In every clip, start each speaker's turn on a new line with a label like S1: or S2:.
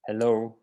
S1: Hello.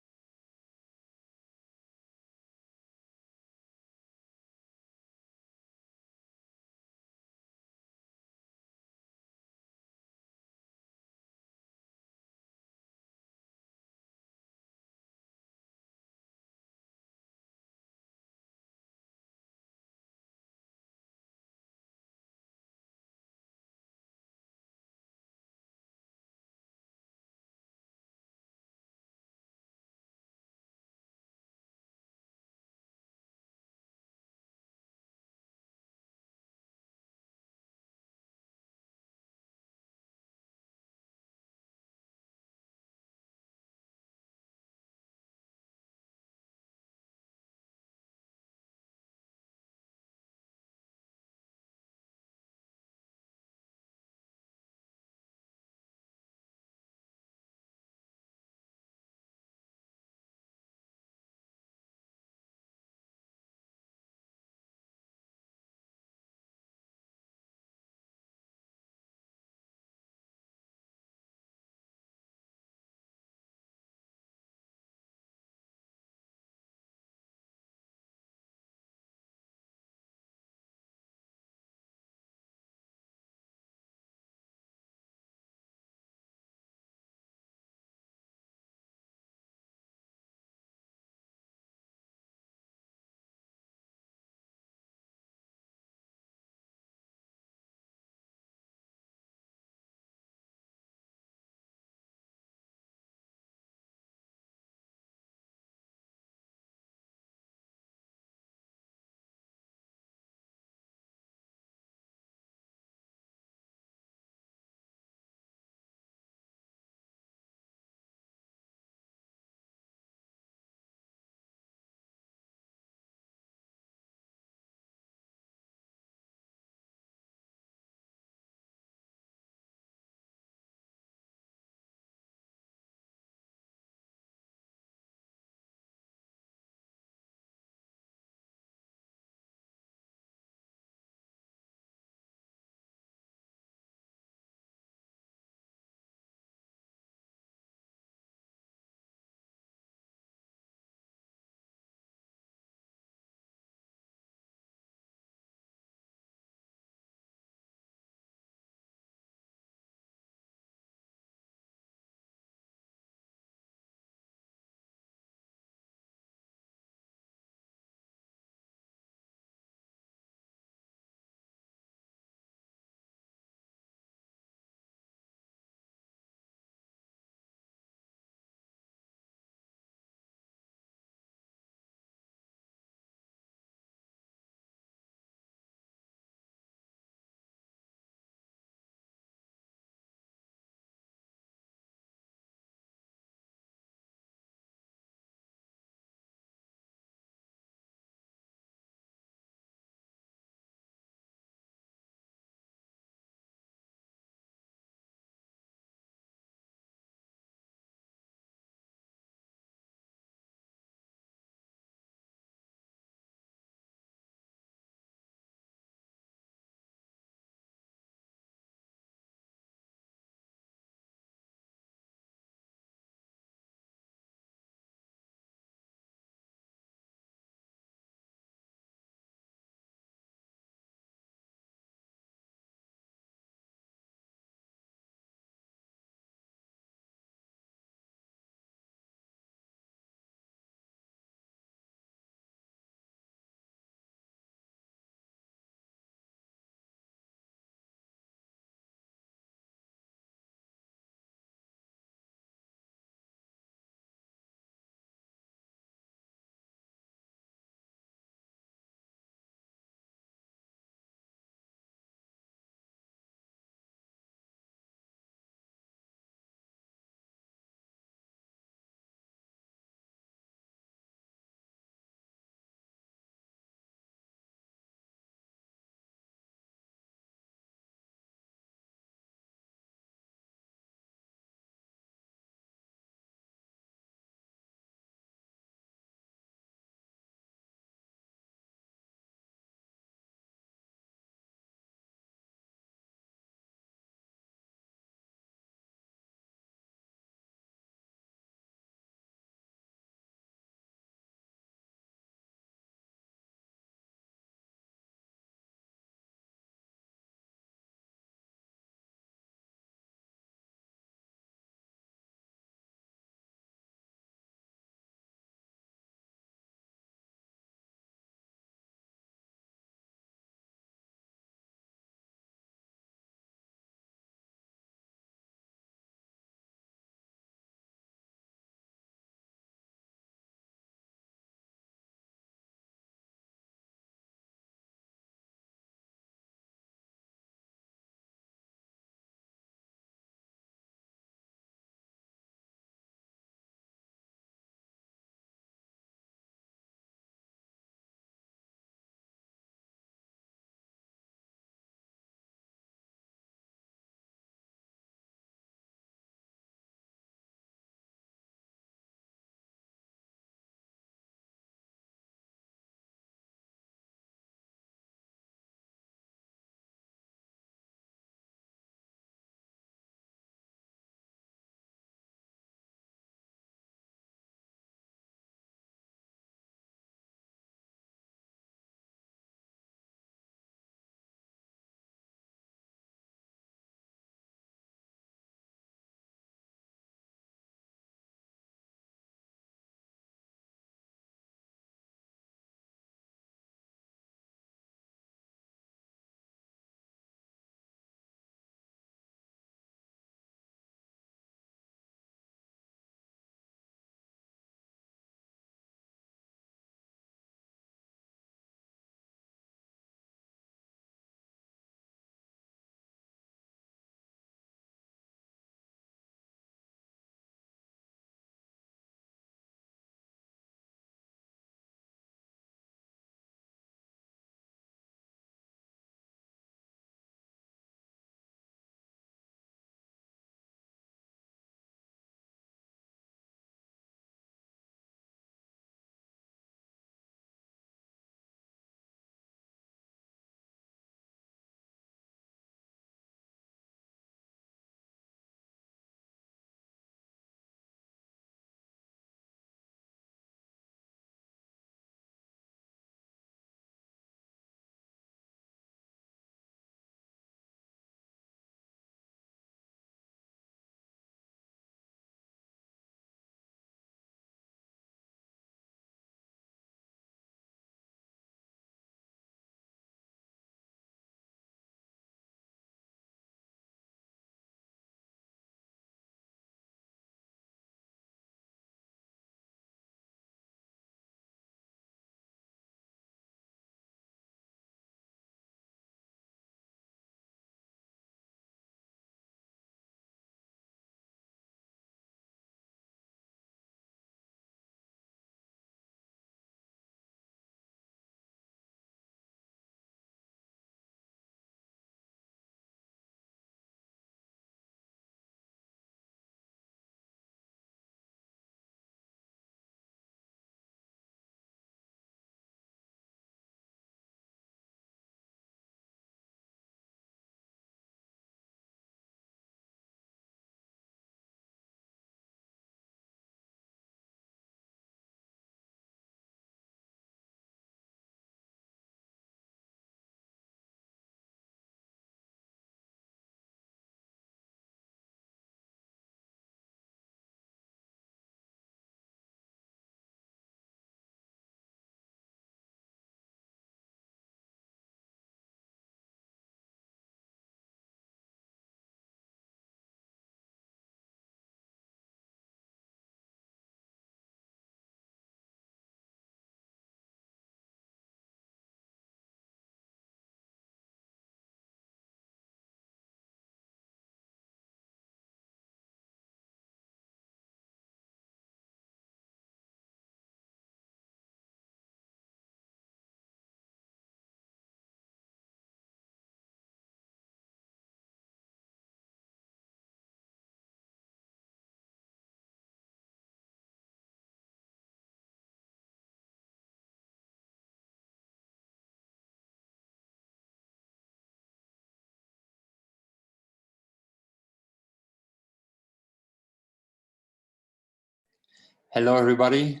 S1: Hello, everybody.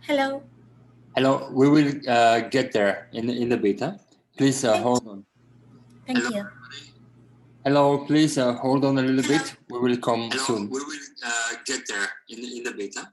S2: Hello.
S1: Hello. We will get there in the beta. Please hold on.
S2: Thank you.
S1: Hello. Please hold on a little bit. We will come soon.
S3: We will get there in the beta.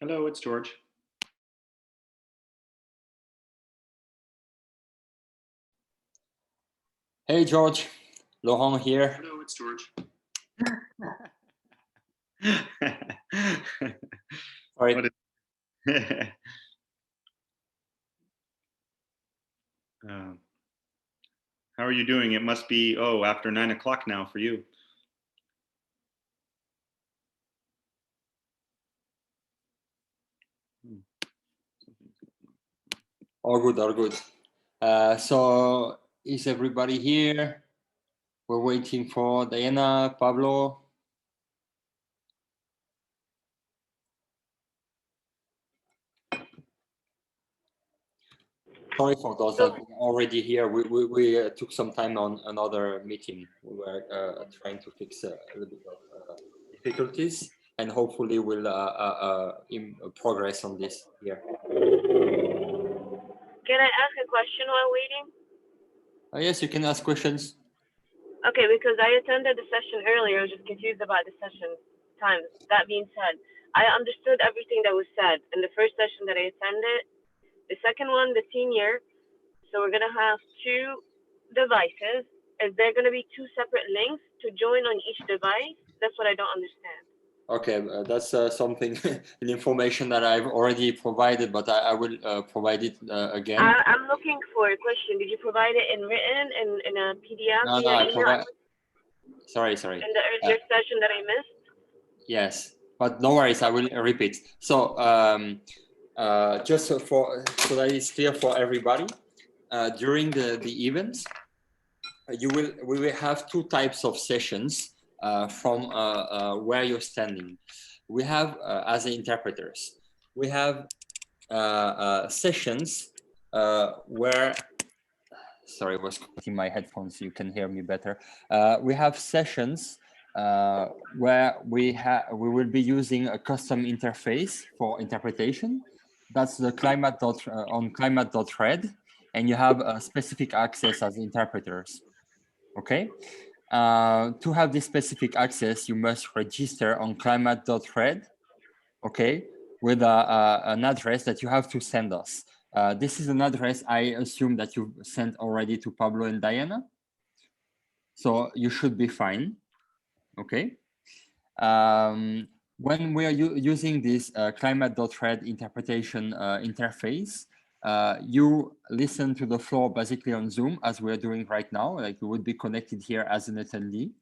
S4: Hello, it's George.
S1: Hey, George. Laurent here.
S3: Hello, it's George.
S1: Sorry.
S2: What is how are you doing? It must be, after 9 o'clock now for you.
S1: All good, all good. So is everybody here? We're waiting for Diana, Pablo. Sorry for those that are already here. We took some time on another meeting. We were trying to fix a little bit of difficulties, and hopefully we'll progress on this here.
S4: Can I ask a question while waiting?
S1: Yes, you can ask questions.
S4: Okay, because I attended the session earlier. I was just confused about the session times. That being said, I understood everything that was said in the first session that I attended. The second one, the senior. So we're going to have two devices. Is there going to be two separate links to join on each device? That's what I don't understand.
S1: Okay, that's something, an information that I've already provided, but I will provide it again.
S4: I'm looking for a question. Did you provide it in written, in a PDF,
S1: No,
S4: via email?
S1: Sorry.
S4: In the earlier session that I missed?
S1: Yes, but no worries, I will repeat. So just so that it's clear for everybody, during the event, we will have two types of sessions from where you're standing. We have as interpreters, we have sessions where, sorry, I was connecting my headphones so you can hear me better. We have sessions where we will be using a custom interface for interpretation. That's the climate.red, and you have a specific access as interpreters. Okay. To have this specific access, you must register on climate.red. Okay, with an address that you have to send us. This is an address I assume that you sent already to Pablo and Diana. So you should be fine. Okay. When we are using this climate.red interpretation interface, you listen to the floor basically on Zoom as we're doing right now, like you would be connected here as an attendee.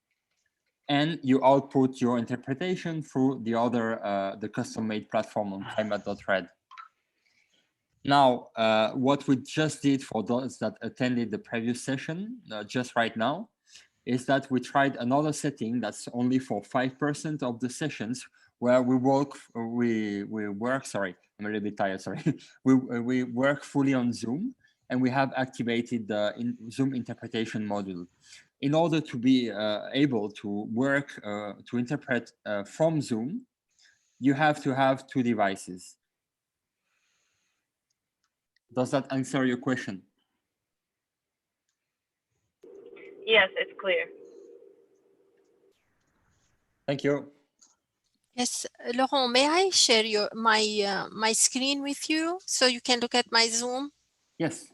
S1: And you output your interpretation through the other, the custom-made platform on climate.red. Now, what we just did for those that attended the previous session, just right now, is that we tried another setting that's only for 5% of the sessions where we work, sorry, I'm a little bit tired, sorry. we work fully on Zoom, and we have activated the Zoom interpretation module. In order to be able to work, to interpret from Zoom, you have to have two devices. Does that answer your question?
S4: Yes, it's clear.
S1: Thank you.
S5: Yes, Laurent, may I share my screen with you so you can look at my Zoom?
S1: Yes.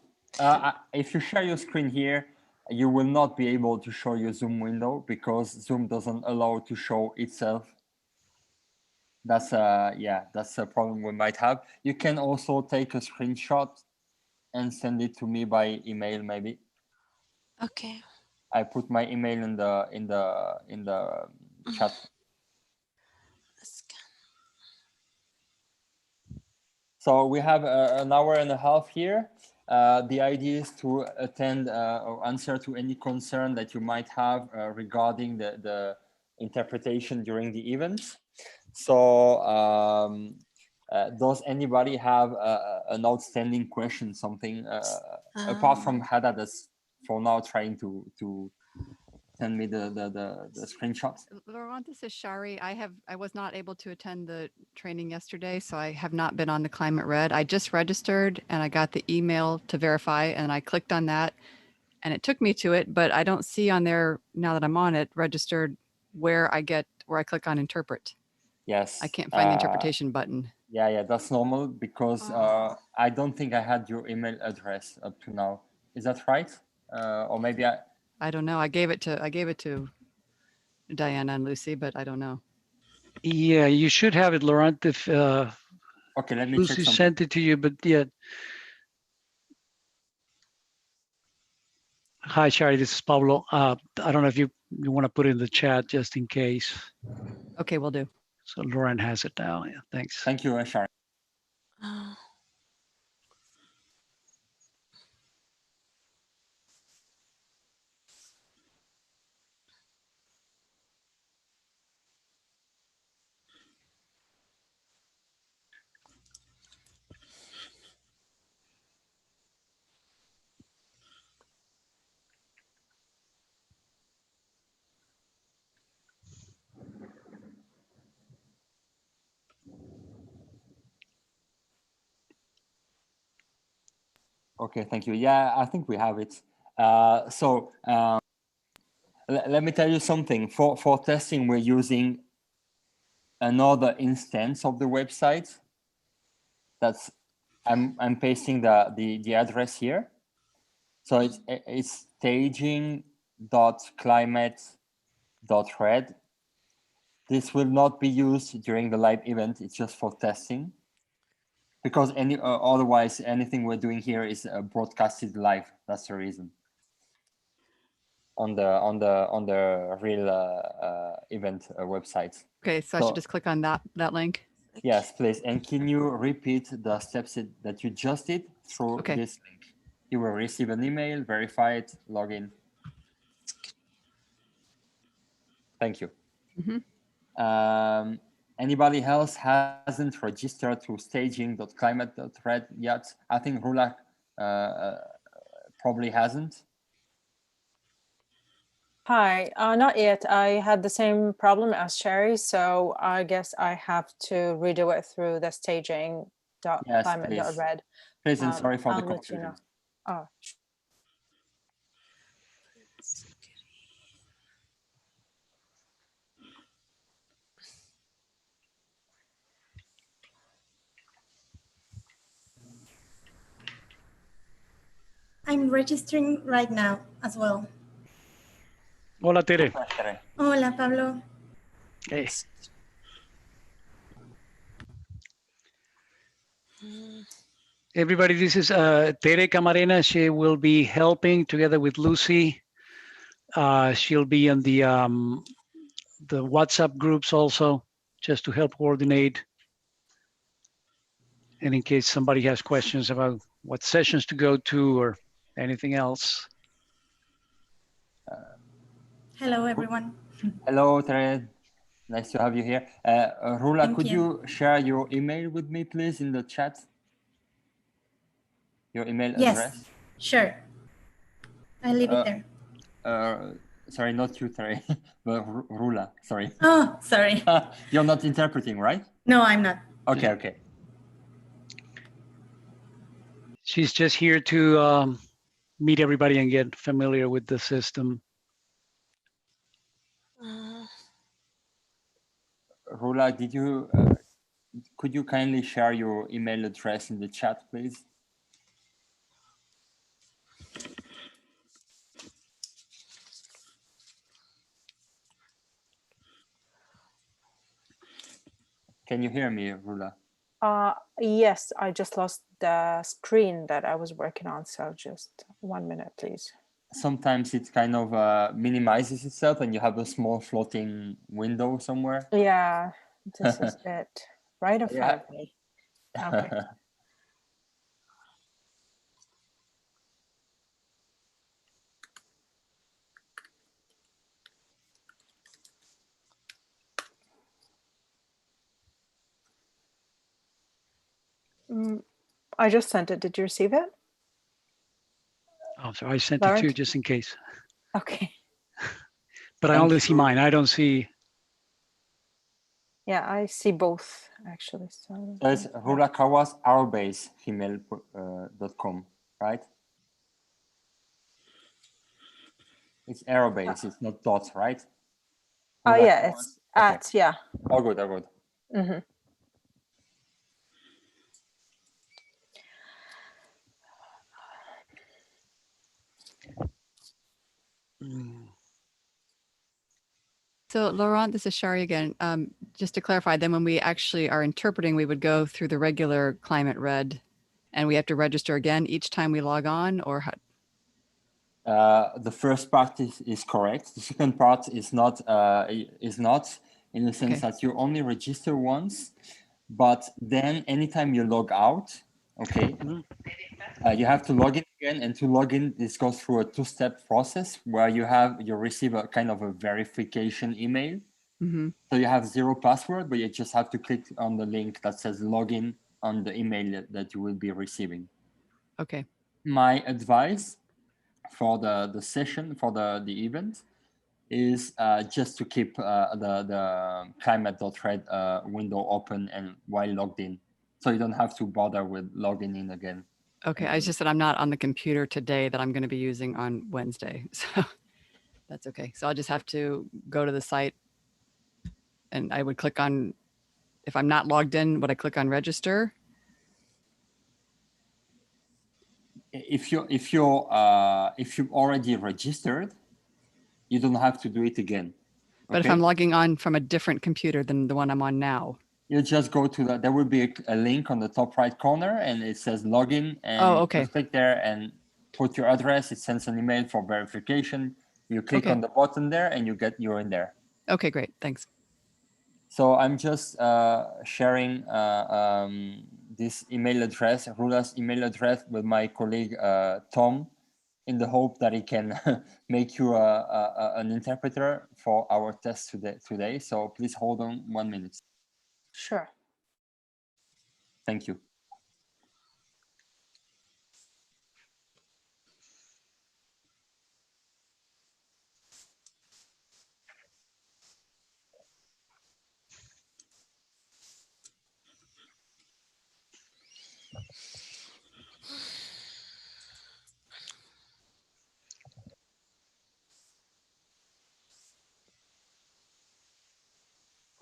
S1: If you share your screen here, you will not be able to show your Zoom window because Zoom doesn't allow to show itself. That's that's a problem we might have. You can also take a screenshot and send it to me by email, maybe.
S5: Okay.
S1: I put my email in the chat. So we have an hour and a half here. The idea is to attend or answer to any concern that you might have regarding the interpretation during the event. So does anybody have an outstanding question, something apart from Hada that's for now trying to send me the screenshots?
S6: Laurent, this is Shari. I was not able to attend the training yesterday, so I have not been on the Climate Red. I just registered and I got the email to verify, and I clicked on that and it took me to it, but I don't see on there, now that I'm on it, registered where I click on interpret.
S1: Yes.
S6: I can't find the interpretation button.
S1: Yeah, that's normal because I don't think I had your email address up to now. Is that right? Or maybe
S6: I don't know. I gave it to Diana and Lucy, but I don't know.
S7: Yeah, you should have it, Laurent, if
S1: Okay, let me check
S7: Lucy
S1: something.
S7: sent it to you, but yeah. Hi, Shari, this is Pablo. I don't know if you want to put it in the chat just in case.
S6: Okay, we'll do.
S7: So Laurent has it now. Yeah, thanks.
S1: Thank you, Sharon. Okay, thank you. Yeah, I think we have it. Let me tell you something. For testing, we're using another instance of the website. That's I'm pasting the address here. So it's staging.climate.red. This will not be used during the live event. It's just for testing, because otherwise anything we're doing here is broadcasted live. That's the reason. On the real event website.
S6: Okay, so I should just click on that link.
S1: Yes, please. And can you repeat the steps that you just did through this link? You will receive an email, verify it, log in. Thank you. Anybody else hasn't registered to staging.climate.red yet? I think Rula probably hasn't.
S8: Hi, not yet. I had the same problem as Sherry, so I guess I have to redo it through the staging.climate.red.
S1: Please, and sorry for the
S8: I'll let you
S1: confusion.
S8: know. Oh.
S9: I'm registering right now as well.
S7: Hola, Tere.
S9: Hola, Pablo.
S7: Hey. Everybody, this is Tere Camarena. She will be helping together with Lucy. She'll be in the WhatsApp groups also, just to help coordinate. And in case somebody has questions about what sessions to go to or anything else.
S9: Hello, everyone.
S1: Hello, Tere. Nice to have you here. Rula, could you share your email with me, please, in the chat? Your email address?
S9: Yes, sure. I'll leave it there.
S1: Sorry, not you, Tere, but Rula, sorry.
S9: Oh, sorry.
S1: You're not interpreting, right?
S9: No, I'm not.
S1: Okay, okay.
S7: She's just here to meet everybody and get familiar with the system.
S1: Rula, could you kindly share your email address in the chat, please? Can you hear me, Rula?
S8: Yes, I just lost the screen that I was working on, so just 1 minute, please.
S1: Sometimes it kind of minimizes itself and you have a small floating window somewhere.
S8: Yeah, this is it. Right in front of me. Okay. I just sent it. Did you receive it?
S7: Oh, so I sent it to you just in case.
S8: Okay.
S7: But I only see mine. I don't see.
S8: Yeah, I see both actually. So
S1: it's rulakawas aerobase@gmail.com, right? It's aerobase, it's not dots, right?
S8: Oh yeah, it's at, yeah.
S1: All good, all good.
S8: Mm-hmm.
S6: So Laurent, this is Shari again. Just to clarify, then when we actually are interpreting, we would go through the regular climate red and we have to register again each time we log on, or how?
S1: The first part is correct. The second part is not in the sense that you only register once, but then anytime you log out, okay, you have to log in again, and to log in, this goes through a two-step process where you receive a kind of a verification email.
S6: Mm-hmm.
S1: So you have 0 password, but you just have to click on the link that says login on the email that you will be receiving.
S6: Okay.
S1: My advice for the session, for the event, is just to keep the climate.red window open and while logged in. So you don't have to bother with logging in again.
S6: Okay, I just said I'm not on the computer today that I'm going to be using on Wednesday. So that's okay. So I'll just have to go to the site and I would click on, if I'm not logged in, would I click on register?
S1: If you've already registered, you don't have to do it again.
S6: But if I'm logging on from a different computer than the one I'm on now,
S1: you just go to there will be a link on the top right corner and it says login, and you click there and put your address. It sends an email for verification. You click on the button there and you're in there.
S6: Okay, great. Thanks.
S1: So I'm just sharing this email address, Rula's email address, with my colleague Tom, in the hope that he can make you an interpreter for our test today. So please hold on 1 minute.
S8: Sure.
S1: Thank you.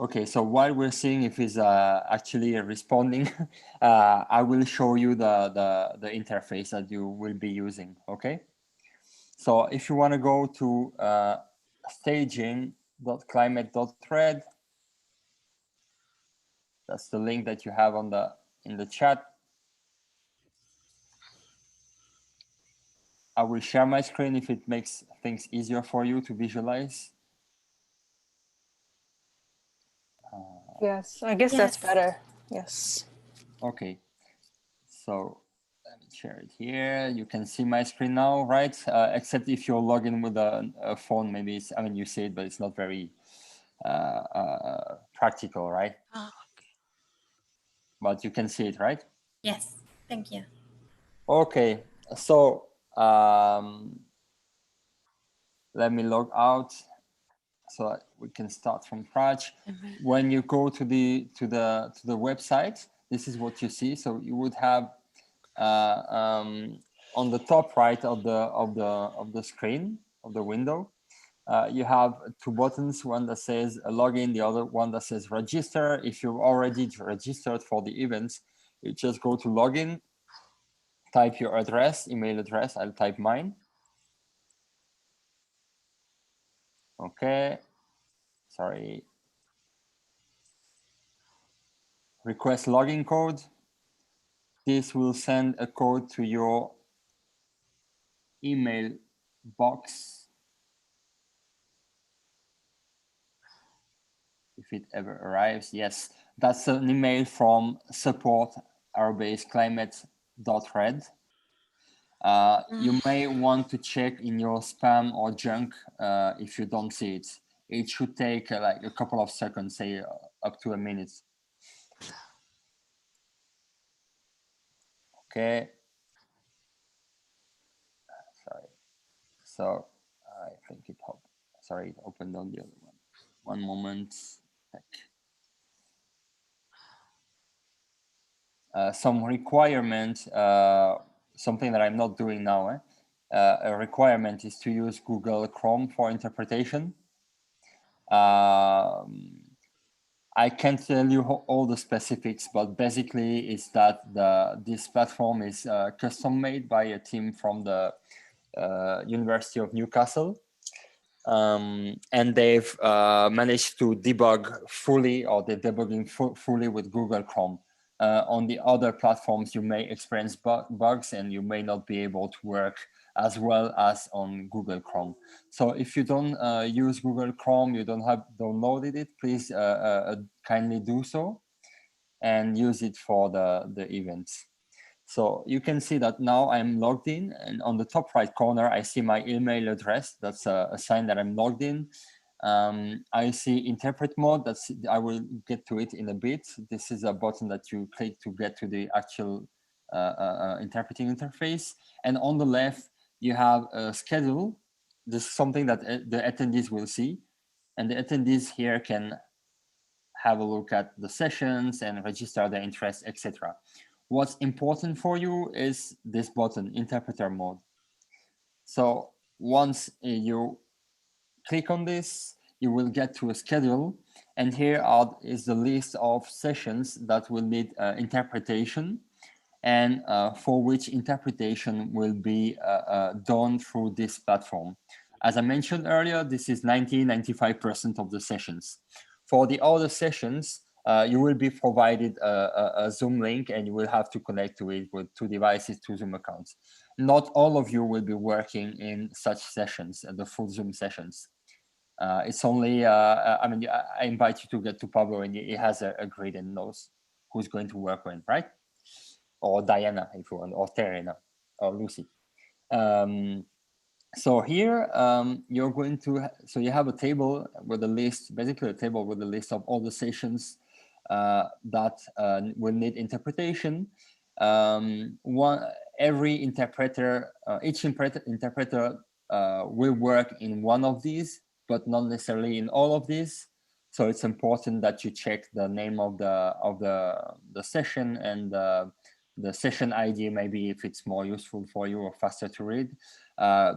S1: Okay, so while we're seeing if he's actually responding, I will show you the interface that you will be using, okay? So if you want to go to staging.climate.thread, that's the link that you have in the chat. I will share my screen if it makes things easier for you to visualize.
S8: Yes, I guess that's better. Yes.
S1: Okay, so let me share it here. You can see my screen now, right? Except if you're logged in with a phone, maybe it's, I mean, you see it, but it's not very practical, right?
S9: Oh, okay.
S1: But you can see it, right?
S9: Yes, thank you.
S1: Okay, so let me log out so we can start from scratch. When you go to the website, this is what you see. So you would have on the top right of the screen of the window, you have 2 buttons, one that says login, the other one that says register. If you've already registered for the events, you just go to login, type your address, email address. I'll type mine. Okay, sorry. Request login code. This will send a code to your email box, if it ever arrives. Yes, that's an email from support@climate.red. You may want to check in your spam or junk if you don't see it. It should take like a couple of seconds, say up to a minute. Okay. Sorry. So I think it helped. Sorry, it opened on the other one. One moment. Some requirement, something that I'm not doing now. A requirement is to use Google Chrome for interpretation. I can't tell you all the specifics, but basically it's that this platform is custom made by a team from the University of Newcastle. And they've managed to debug fully, or they're debugging fully with Google Chrome. On the other platforms, you may experience bugs and you may not be able to work as well as on Google Chrome. So if you don't use Google Chrome, you don't have downloaded it, please kindly do so and use it for the events. So you can see that now I'm logged in, and on the top right corner, I see my email address. That's a sign that I'm logged in. I see interpret mode. I will get to it in a bit. This is a button that you click to get to the actual interpreting interface. And on the left, you have a schedule. This is something that the attendees will see. And the attendees here can have a look at the sessions and register their interest, etc. What's important for you is this button, interpreter mode. So once you click on this, you will get to a schedule. And here is the list of sessions that will need interpretation, and for which interpretation will be done through this platform. As I mentioned earlier, this is 95% of the sessions. For the other sessions, you will be provided a Zoom link, and you will have to connect to it with 2 devices, 2 Zoom accounts. Not all of you will be working in such sessions, the full Zoom sessions. It's only, I mean, I invite you to get to Pablo, and he has a grid and knows who's going to work when, right? Or Diana, if you want, or Terena, or Lucy. So here you're going to, so you have a table with a list, basically a table with a list of all the sessions that will need interpretation. Every interpreter, each interpreter will work in one of these, but not necessarily in all of these. So it's important that you check the name of the session and the session ID, maybe if it's more useful for you or faster to read.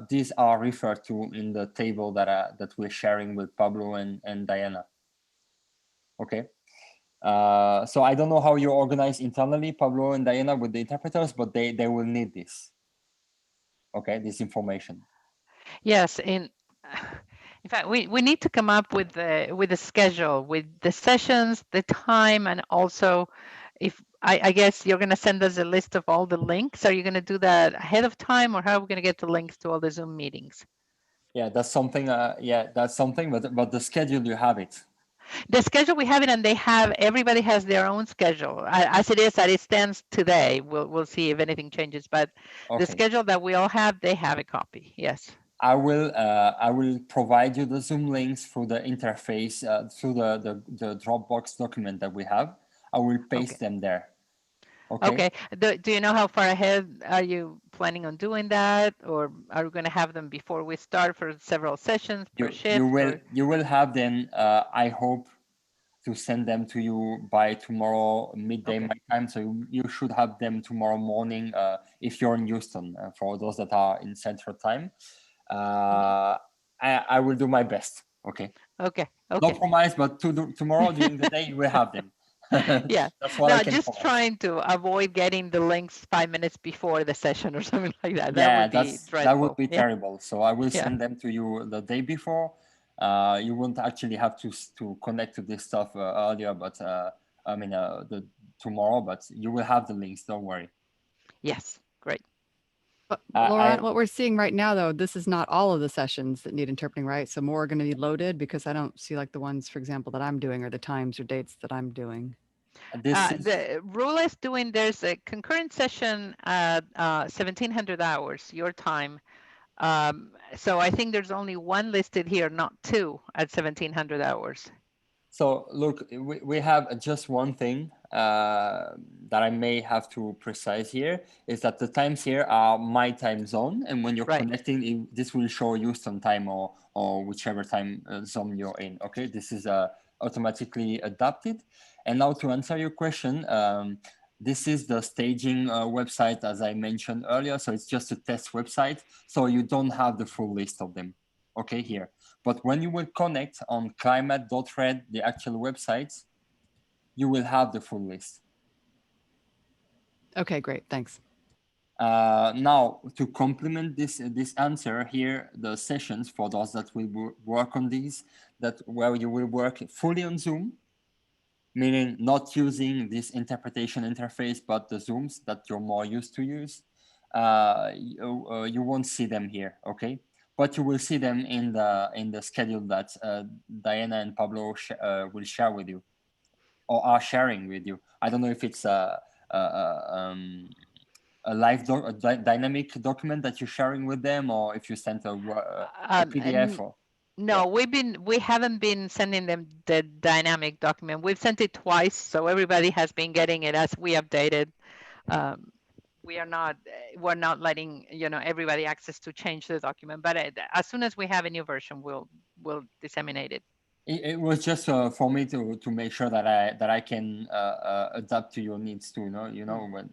S1: These are referred to in the table that we're sharing with Pablo and Diana. Okay. So I don't know how you organize internally, Pablo and Diana, with the interpreters, but they will need this. Okay, this information.
S10: Yes, in fact, we need to come up with the schedule, with the sessions, the time, and also, if I guess you're going to send us a list of all the links. Are you going to do that ahead of time, or how are we going to get the links to all the Zoom meetings?
S1: Yeah, that's something. Yeah, that's something. But the schedule, you have it.
S10: The schedule we have it, and everybody has their own schedule as it is, as it stands today. We'll see if anything changes, but
S1: Okay.
S10: the schedule that we all have, they have a copy. Yes.
S1: I will provide you the Zoom links through the interface, through the Dropbox document that we have. I will paste them there. Okay.
S10: Okay. Do you know how far ahead are you planning on doing that, or are we going to have them before we start for several sessions per shift?
S1: You will have them. I hope to send them to you by tomorrow midday my time. So you should have them tomorrow morning if you're in Houston. For those that are in Central Time, I will do my best. Okay.
S10: Okay.
S1: No promise, but tomorrow during the day you will have them.
S10: Yeah.
S1: That's what
S10: no,
S1: I can
S10: just
S1: promise.
S10: trying to avoid getting the links 5 minutes before the session or something like that.
S1: Yeah,
S10: That would be
S1: terrible. So I will send them to you the day before. You won't actually have to connect to this stuff earlier, but I mean tomorrow. But you will have the links. Don't worry.
S10: Yes, great.
S6: But Laurent, what we're seeing right now, though, this is not all of the sessions that need interpreting, right? So more are going to be loaded, because I don't see like the ones, for example, that I'm doing, or the times or dates that I'm doing.
S10: The rule is doing, there's a concurrent session at 1700 hours, your time. So I think there's only one listed here, not 2 at 1700 hours.
S1: So look, we have just one thing that I may have to precise here, is that the times here are my time zone, and when you're connecting, this will show Houston time or whichever time zone you're in. Okay, this is automatically adapted. And now to answer your question, this is the staging website, as I mentioned earlier. So it's just a test website, so you don't have the full list of them. Okay, here. But when you will connect on climate.red, the actual websites, you will have the full list.
S6: Okay, great. Thanks.
S1: Now, to complement this answer here, the sessions for those that will work on these, that where you will work fully on Zoom, meaning not using this interpretation interface, but the Zooms that you're more used to use, you won't see them here, okay? But you will see them in the schedule that Diana and Pablo will share with you, or are sharing with you. I don't know if it's a live dynamic document that you're sharing with them, or if you sent a PDF. Or
S10: no, we haven't been sending them the dynamic document. We've sent it twice, so everybody has been getting it as we updated. We're not letting everybody access to change the document, but as soon as we have a new version, we'll disseminate it.
S1: It was just for me to make sure that I can adapt to your needs too. When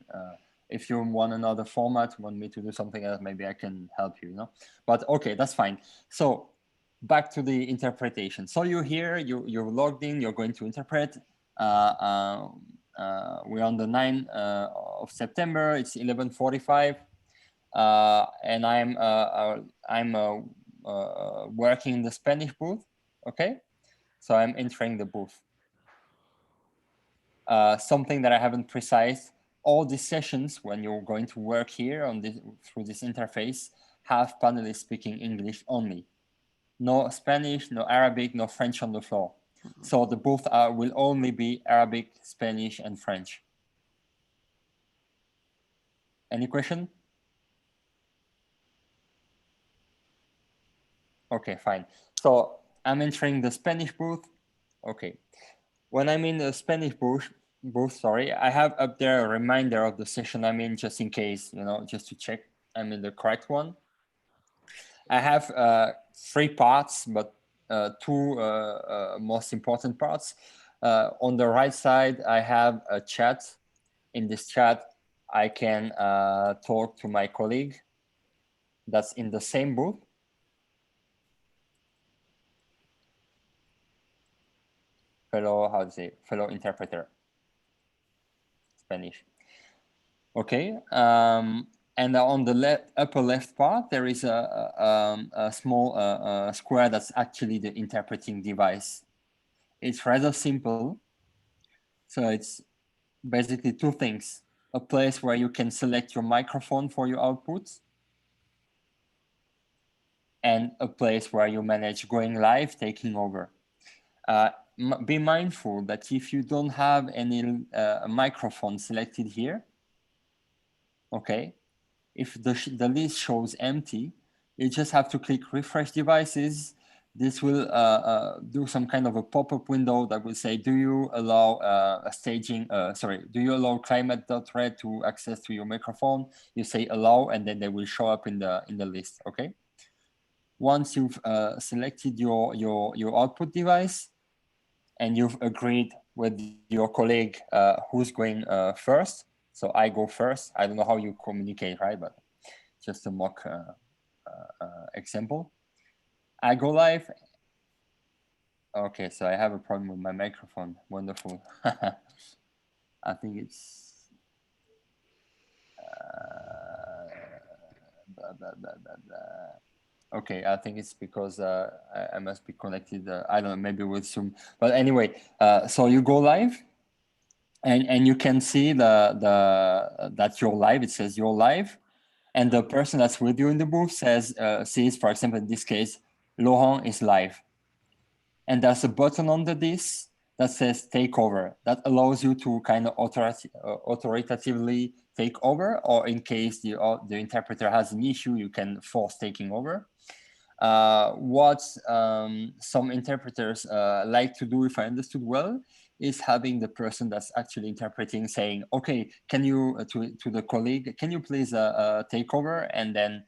S1: if you want another format, want me to do something else, maybe I can help you. But okay, that's fine. So back to the interpretation. So you're here, you're logged in, you're going to interpret. We're on the 9th of September. It's 11:45, and I'm working in the Spanish booth. Okay, so I'm entering the booth. Something that I haven't precise. All these sessions, when you're going to work here on this through this interface, have panelists speaking English only. No Spanish, no Arabic, no French on the floor. So the booth will only be Arabic, Spanish, and French. Any question? Okay, fine. So I'm entering the Spanish booth. Okay. When I'm in the Spanish booth, sorry, I have up there a reminder of the session I'm in, just in case, just to check I'm in the correct one. I have 3 parts, but 2 most important parts. On the right side, I have a chat. In this chat, I can talk to my colleague that's in the same booth. Fellow interpreter, Spanish. Okay. And on the upper left part, there is a small square that's actually the interpreting device. It's rather simple. So it's basically 2 things. A place where you can select your microphone for your outputs, and a place where you manage going live, taking over. Be mindful that if you don't have any microphone selected here, okay, if the list shows empty, you just have to click refresh devices. This will do some kind of a pop-up window that will say, do you allow do you allow climate.red to access to your microphone? You say allow, and then they will show up in the list, okay? Once you've selected your output device, and you've agreed with your colleague who's going first. So I go first. I don't know how you communicate, right? But just a mock example. I go live. Okay, so I have a problem with my microphone. Wonderful. I think it's okay, I think it's because I must be connected. I don't know, maybe with Zoom. But anyway, so you go live, and you can see that you're live. It says you're live, and the person that's with you in the booth sees, for example, in this case, Laurent is live, and there's a button under this that says take over. That allows you to kind of authoritatively take over, or in case the interpreter has an issue, you can force taking over. What some interpreters like to do, if I understood well, is having the person that's actually interpreting saying, okay, can you, to the colleague, can you please take over, and then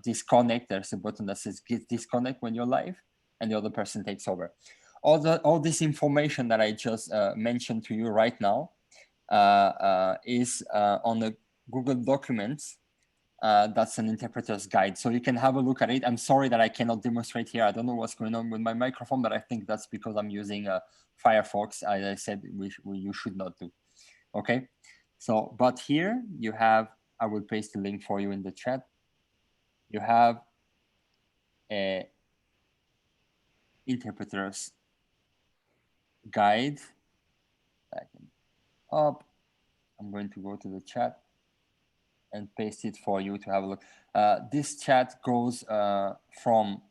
S1: disconnect. There's a button that says disconnect when you're live, and the other person takes over. All this information that I just mentioned to you right now is on the Google Documents. That's an interpreter's guide, so you can have a look at it. I'm sorry that I cannot demonstrate here. I don't know what's going on with my microphone, but I think that's because I'm using Firefox, as I said, you should not do. Okay, so but here you have I will paste the link for you in the chat. You have a interpreter's guide. Up. I'm going to go to the chat and paste it for you to have a look. This chat goes from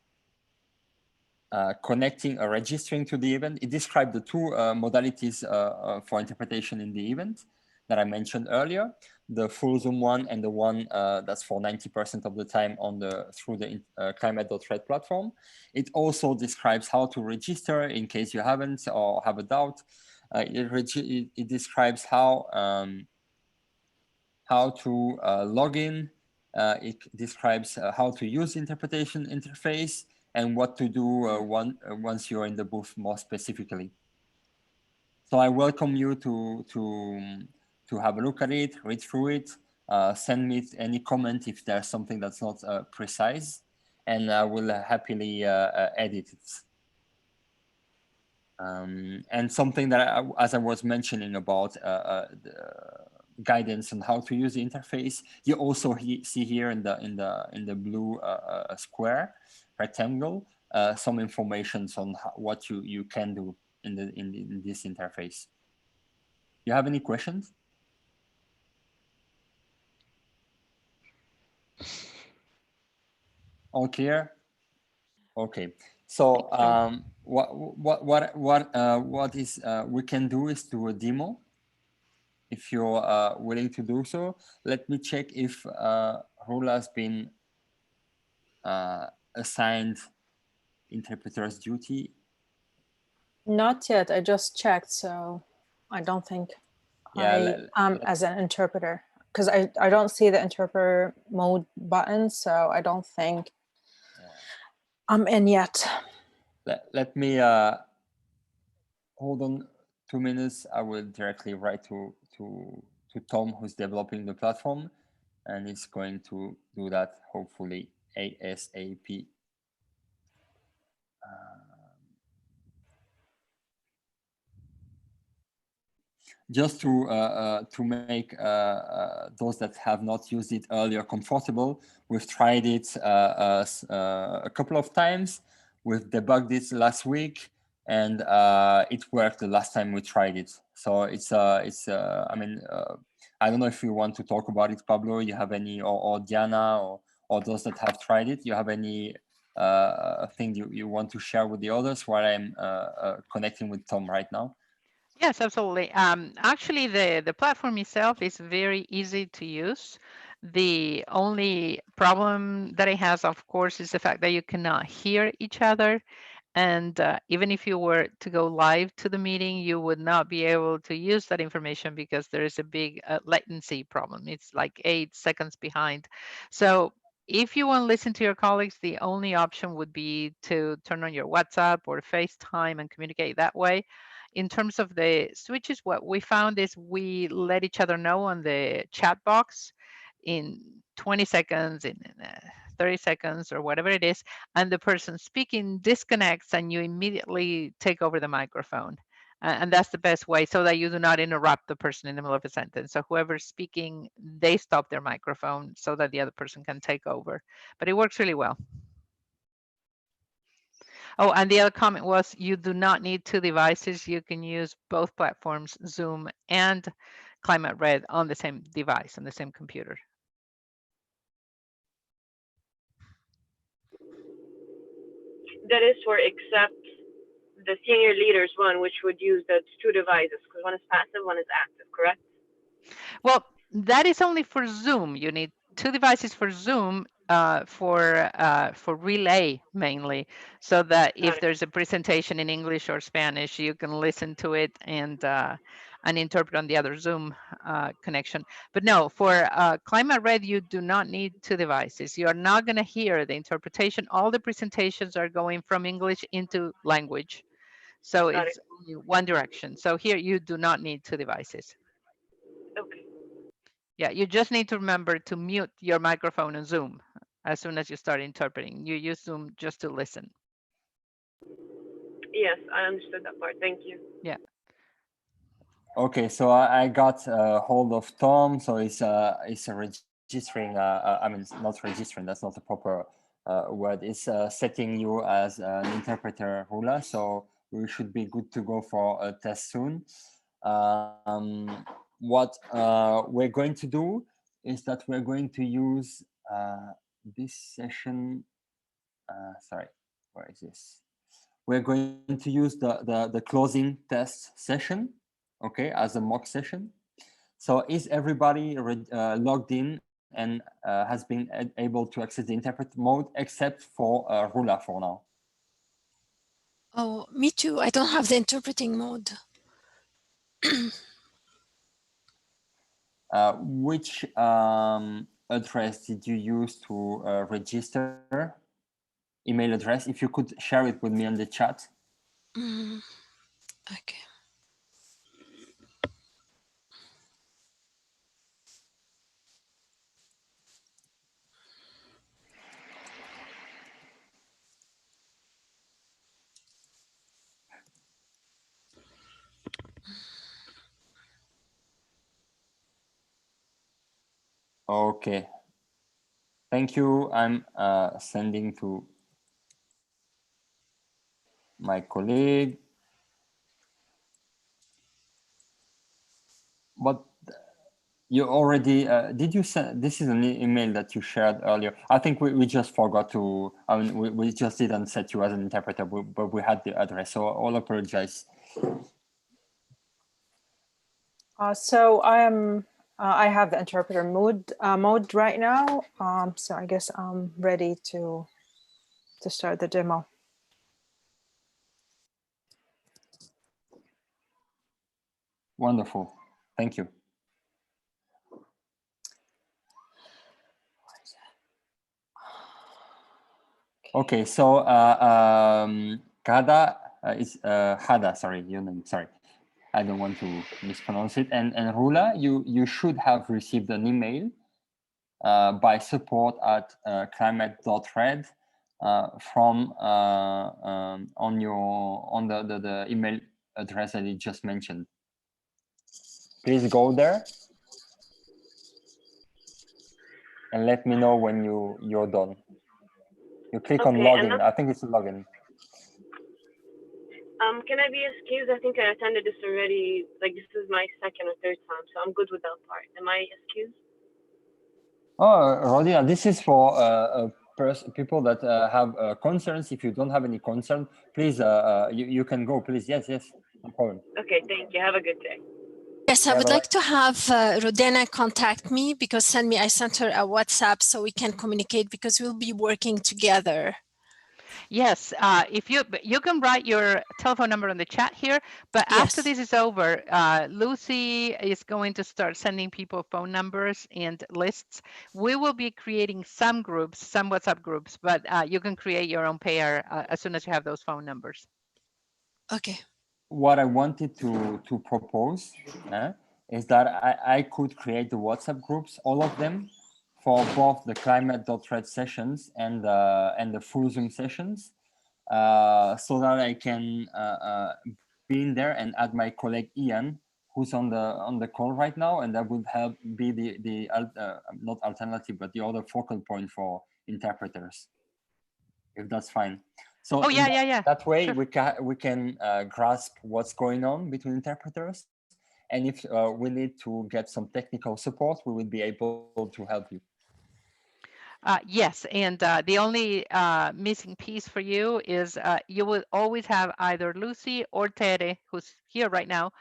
S1: connecting or registering to the event. It describes the two modalities for interpretation in the event that I mentioned earlier, the full Zoom one and the one that's for 90% of the time on through the climate.red platform. It also describes how to register in case you haven't or have a doubt. It describes how to log in. It describes how to use the interpretation interface and what to do once you're in the booth more specifically. So I welcome you to have a look at it, read through it, send me any comment if there's something that's not precise, and I will happily edit it. And something that, as I was mentioning about the guidance on how to use the interface, you also see here in the blue square rectangle some information on what you can do in this interface. You have any questions? All clear? Okay. So what is we can do is do a demo. If you're willing to do so, let me check if Rula has been assigned interpreter's duty.
S8: Not yet. I just checked, so I don't think I am as an interpreter, because I don't see the interpreter mode button, so I don't think I'm in yet.
S1: Let me hold on 2 minutes. I will directly write to Tom, who's developing the platform, and he's going to do that hopefully ASAP. Just to make those that have not used it earlier comfortable, we've tried it a couple of times. We've debugged it last week, and it worked the last time we tried it. So I mean, I don't know if you want to talk about it, Pablo. You have any, or Diana, or those that have tried it. You have any thing you want to share with the others while I'm connecting with Tom right now?
S10: Yes, absolutely. Actually, the platform itself is very easy to use. The only problem that it has, of course, is the fact that you cannot hear each other. And even if you were to go live to the meeting, you would not be able to use that information because there is a big latency problem. It's like 8 seconds behind. So if you want to listen to your colleagues, the only option would be to turn on your WhatsApp or FaceTime and communicate that way. In terms of the switches, what we found is we let each other know on the chat box in 20 seconds, in 30 seconds, or whatever it is, and the person speaking disconnects and you immediately take over the microphone. And that's the best way, so that you do not interrupt the person in the middle of a sentence. So whoever's speaking, they stop their microphone so that the other person can take over. But it works really well. Oh, and the other comment was you do not need 2 devices. You can use both platforms, Zoom and Climate Red, on the same device, on the same computer.
S4: That is for except the senior leaders one, which would use the 2 devices, because one is passive, one is active, correct?
S10: Well, that is only for Zoom. You need 2 devices for Zoom, for relay mainly, so that if there's a presentation in English or Spanish, you can listen to it and interpret on the other Zoom connection. But no, for Climate Red, you do not need 2 devices. You are not going to hear the interpretation. All the presentations are going from English into language. So it's only one direction. So here you do not need 2 devices.
S4: Okay.
S10: Yeah, you just need to remember to mute your microphone in Zoom as soon as you start interpreting. You use Zoom just to listen.
S4: Yes, I understood that part. Thank you.
S10: Yeah.
S1: Okay, so I got hold of Tom. So it's a registering, I mean, not registering, that's not the proper word, it's setting you as an interpreter, Rula. So we should be good to go for a test soon. What we're going to do is that we're going to use this session. Sorry, where is this? We're going to use the closing test session, okay, as a mock session. So is everybody logged in and has been able to access the interpret mode except for Rula for now?
S5: Oh, me too. I don't have the interpreting mode.
S1: Which address did you use to register? Email address, if you could share it with me on the chat.
S5: Okay.
S1: Okay. Thank you. I'm sending to my colleague. But you already, did you send, this is an email that you shared earlier. I think we just forgot to, I mean, we just didn't set you as an interpreter, but we had the address, so I'll apologize.
S8: So I have the interpreter mode right now. So I guess I'm ready to start the demo.
S1: Wonderful. Thank you. Okay, so Hada is Hada, sorry, your name, sorry. I don't want to mispronounce it. And Rula, you should have received an email by support@climate.red from on the email address that you just mentioned. Please go there and let me know when you're done. You click on login. I think it's login.
S4: Can I be excused? I think I attended this already. Like, this is my second or third time, so I'm good with that part. Am I excused?
S1: Oh, Rodia, this is for people that have concerns. If you don't have any concern, please, you can go, please. Yes, no problem.
S4: Okay, thank you. Have a good day.
S5: Yes, I would like to have Rodena contact me because I sent her a WhatsApp so we can communicate because we'll be working together.
S10: Yes, if you can write your telephone number on the chat here, but after this is over, Lucy is going to start sending people phone numbers and lists. We will be creating some groups, some WhatsApp groups, but you can create your own pair as soon as you have those phone numbers.
S5: Okay.
S1: What I wanted to propose is that I could create the WhatsApp groups, all of them, for both the climate.red sessions and the full Zoom sessions, so that I can be in there and add my colleague Ian, who's on the call right now, and that would help be the not alternative, but the other focal point for interpreters, if that's fine. So that way sure. we can grasp what's going on between interpreters, and if we need to get some technical support, we will be able to help you.
S10: Yes, and the only missing piece for you is you will always have either Lucy or Tere, who's here right now,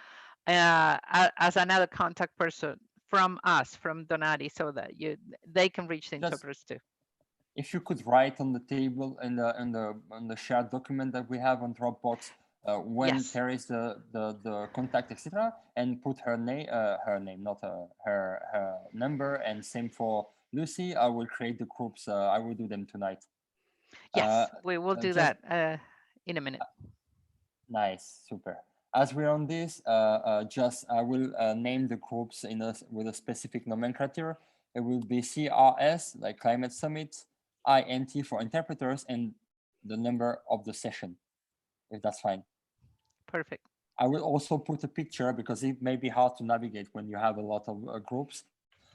S10: as another contact person from us, from Donati, so that they can reach the interpreters too.
S1: If you could write on the table in the shared document that we have on Dropbox when there is the contact, etc., and put her name, not her number, and same for Lucy. I will create the groups. I will do them tonight.
S10: Yes, we will do that in a minute.
S1: Nice, super. As we're on this, I will name the groups with a specific nomenclature. It will be CRS, like Climate Summit, INT for interpreters, and the number of the session, if that's fine.
S10: Perfect.
S1: I will also put a picture because it may be hard to navigate when you have a lot of groups.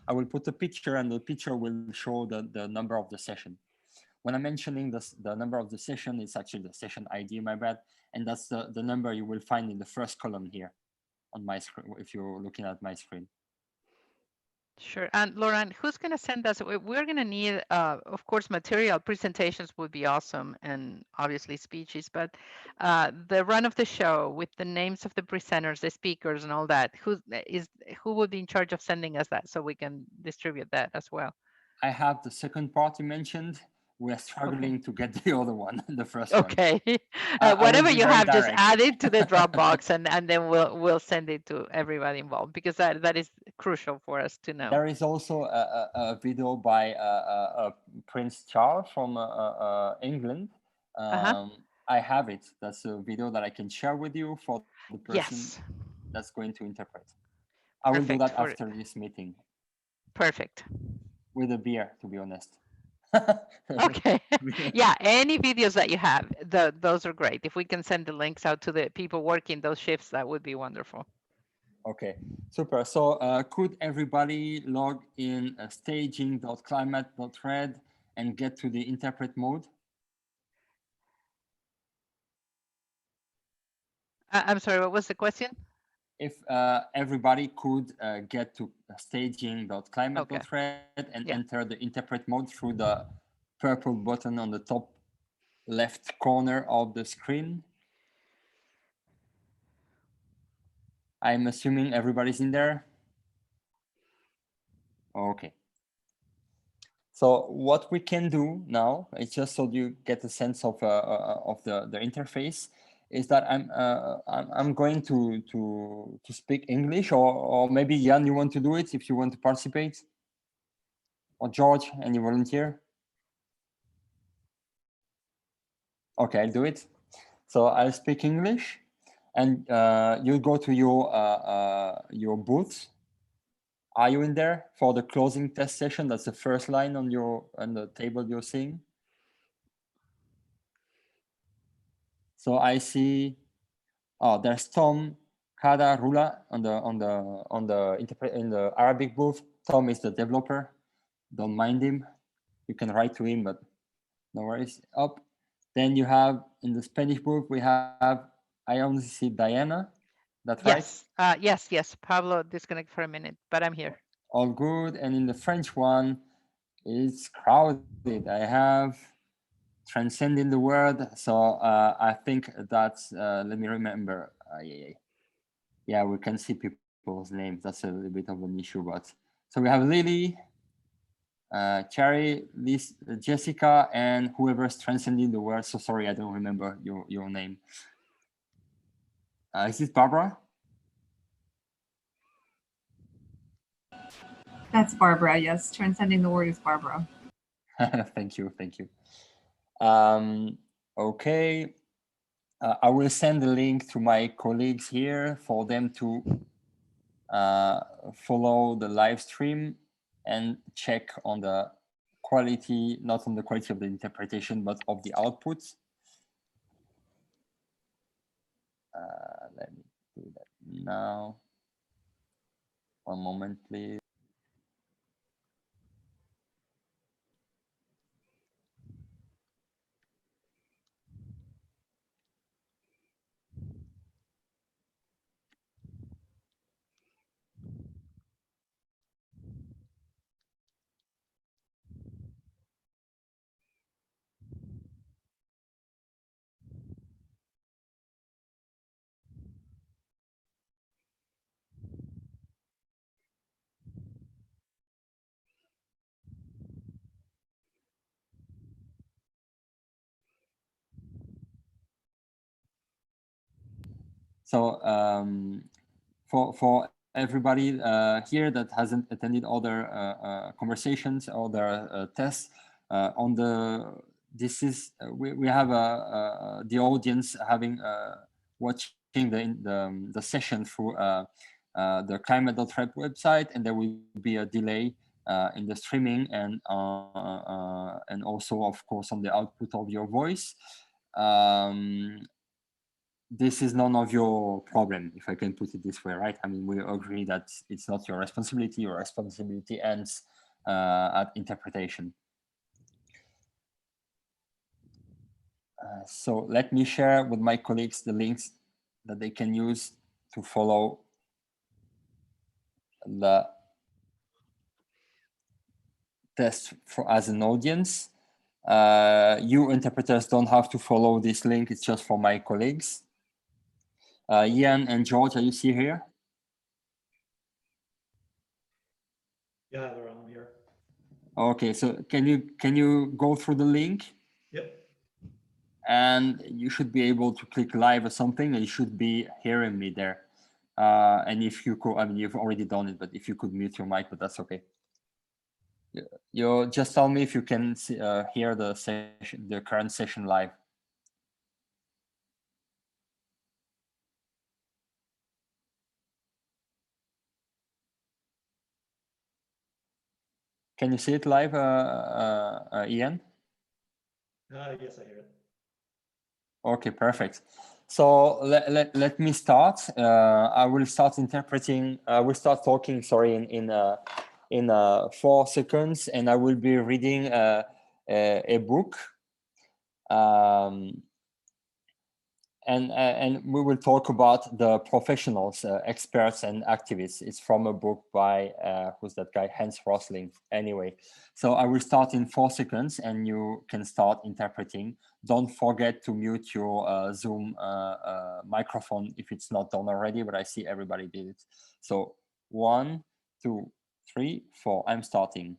S1: I will put a picture, and the picture will show the number of the session. When I'm mentioning this, the number of the session, it's actually the session ID, my bad. And that's the number you will find in the first column here on my screen, if you're looking at my screen.
S10: Sure. And Lauren, who's going to send us? We're going to need, of course, material. Presentations would be awesome, and obviously speeches, but the run of the show with the names of the presenters, the speakers, and all that. Who would be in charge of sending us that so we can distribute that as well?
S1: I have the second part you mentioned. We are struggling to get the other one, the first one.
S10: Okay.
S1: I will
S10: Whatever
S1: be
S10: you
S1: very
S10: have, just
S1: direct.
S10: add it to the Dropbox, and then we'll send it to everybody involved, because that is crucial for us to know.
S1: There is also a video by Prince Charles from England. I have it. That's a video that I can share with you for the person that's going to interpret. I will do that after this meeting.
S10: Perfect.
S1: With a beer, to be honest.
S10: Okay. Yeah, any videos that you have, those are great. If we can send the links out to the people working those shifts, that would be wonderful.
S1: Okay, super. So could everybody log in staging.climate.red and get to the interpret mode?
S10: I'm sorry, what was the question?
S1: If everybody could get to staging.climate.red and enter the interpret mode through the purple button on the top left corner of the screen. I'm assuming everybody's in there. Okay. So what we can do now, it's just so you get a sense of the interface, is that I'm going to speak English, or maybe Jan, you want to do it if you want to participate, or George, any volunteer? Okay, I'll do it. So I'll speak English, and you go to your booth. Are you in there for the closing test session? That's the first line on the table you're seeing. So I see, oh, there's Tom Kada Rula in the Arabic booth. Tom is the developer. Don't mind him. You can write to him, but no worries. Up. Then you have in the Spanish booth, we have, I only see Diana. That's right?
S10: Yes, yes. Pablo disconnect for a minute, but I'm here.
S1: All good. And in the French one, it's crowded. I have transcending the word. So I think that's, let me remember. Yeah, we can see people's names. That's a little bit of an issue, but so we have Lily, Cherry, Liz, Jessica, and whoever's transcending the word. So sorry, I don't remember your name. Is this Barbara?
S11: That's Barbara, yes. Transcending the word is Barbara.
S1: Thank you, thank you. Okay, I will send the link to my colleagues here for them to follow the live stream and check on the quality, not on the quality of the interpretation, but of the outputs. Let me do that now. One moment, please. So for everybody here that hasn't attended other conversations or other tests on this is we have the audience having watching the session through the climate.red website, and there will be a delay in the streaming and also of course on the output of your voice. this is none of your problem, if I can put it this way, right? I mean, we agree that it's not your responsibility. Your responsibility ends at interpretation. So let me share with my colleagues the links that they can use to follow the test as an audience. You interpreters don't have to follow this link. It's just for my colleagues. Ian and George, are you see here?
S12: Yeah, they're on here.
S1: Okay, so can you go through the link?
S12: Yep.
S1: And you should be able to click live or something, and you should be hearing me there. And if you could, I mean, you've already done it, but if you could mute your mic, but that's okay. You just tell me if you can see, hear the session, the current session live. Can you see it live, Ian?
S12: Yes, I hear it.
S1: Okay, perfect. So let me start. I will start interpreting. We'll start talking. Sorry, in 4 seconds, and I will be reading a book. And we will talk about the professionals, experts and activists. It's from a book by, who's that guy? Hans Rosling. Anyway, so I will start in 4 seconds and you can start interpreting. Don't forget to mute your Zoom microphone if it's not done already, but I see everybody did it. So 1, 2, 3, 4, I'm starting.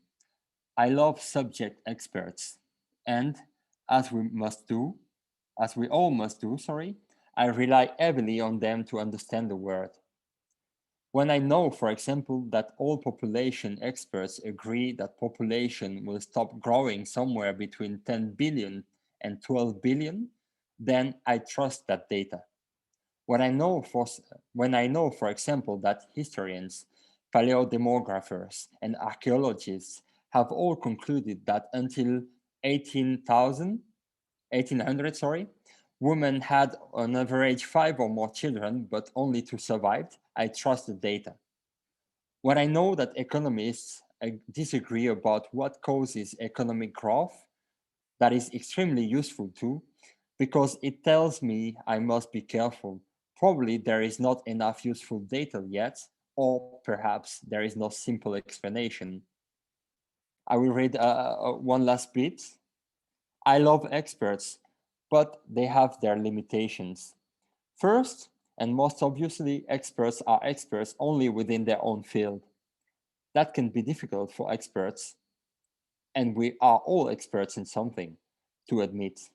S1: I love subject experts, and as we all must do, sorry, I rely heavily on them to understand the world. When I know, for example, that all population experts agree that population will stop growing somewhere between 10 billion and 12 billion, then I trust that data. When I know, for example, that historians, paleodemographers, and archaeologists have all concluded that until 1800, women had on average 5 or more children, but only 2 survived, I trust the data. When I know that economists disagree about what causes economic growth, that is extremely useful too, because it tells me I must be careful. Probably there is not enough useful data yet, or perhaps there is no simple explanation. I will read one last bit. I love experts, but they have their limitations. First, and most obviously, experts are experts only within their own field. That can be difficult for experts, and we are all experts in something, to admit.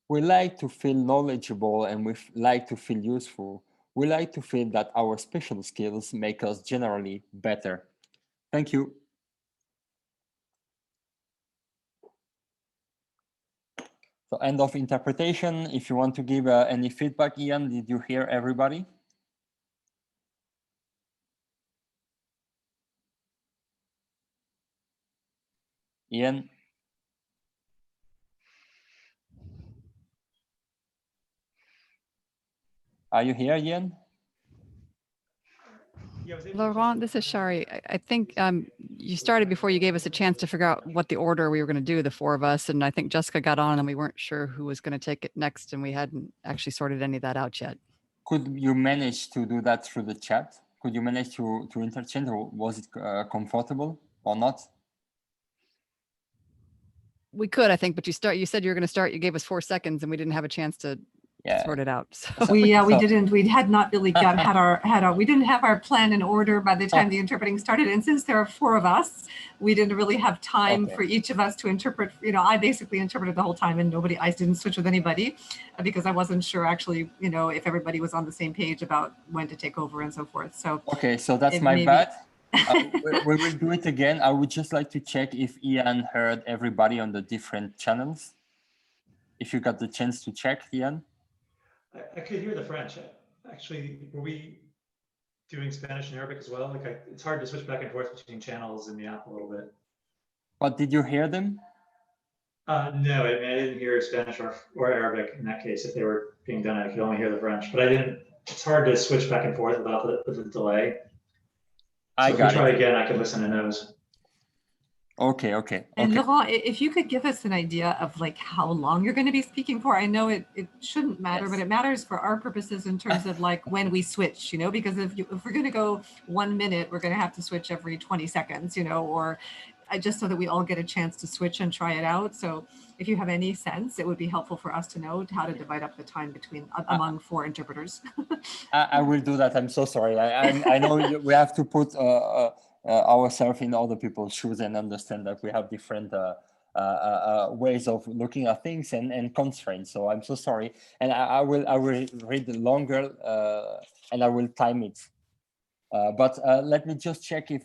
S1: We like to feel knowledgeable and we like to feel useful. We like to feel that our special skills make us generally better. Thank you. So end of interpretation. If you want to give any feedback, Ian, did you hear everybody? Ian? Are you here, Ian?
S6: Laurent, this is Shari. I think you started before you gave us a chance to figure out what the order we were going to do, the 4 of us. And I think Jessica got on and we weren't sure who was going to take it next. And we hadn't actually sorted any of that out yet.
S1: Could you manage to do that through the chat? Could you manage to interchange, or was it comfortable or not?
S6: We could, I think, but you said you were going to start, you gave us 4 seconds and we didn't have a chance to sort it out. So.
S11: We didn't. We had not really we didn't have our plan in order by the time the interpreting started. And since there are 4 of us, we didn't really have time for each of us to interpret. You know, I basically interpreted the whole time, and I didn't switch with anybody because I wasn't sure actually, you know, if everybody was on the same page about when to take over and so forth. So
S1: okay, so that's my bad. We will do it again. I would just like to check if Ian heard everybody on the different channels. If you got the chance to check, Ian.
S12: I could hear the French. Actually, were we doing Spanish and Arabic as well? Like, it's hard to switch back and forth between channels in the app a little bit.
S1: But did you hear them?
S12: No, I didn't hear Spanish or Arabic in that case if they were being done. I could only hear the French, but I didn't. It's hard to switch back and forth without the delay. So if we try again, I can listen to those.
S1: Okay, okay.
S11: And
S1: Okay.
S11: Laurent, if you could give us an idea of like how long you're going to be speaking for, I know it shouldn't matter, but it matters for our purposes in terms of like when we switch, you know, because if we're going to go 1 minute, we're going to have to switch every 20 seconds, you know, or just so that we all get a chance to switch and try it out. So if you have any sense, it would be helpful for us to know how to divide up the time between among 4 interpreters.
S1: I will do that. I'm so sorry. I know we have to put ourselves in other people's shoes and understand that we have different ways of looking at things and constraints. So I'm so sorry. And I will read longer and I will time it. But let me just check if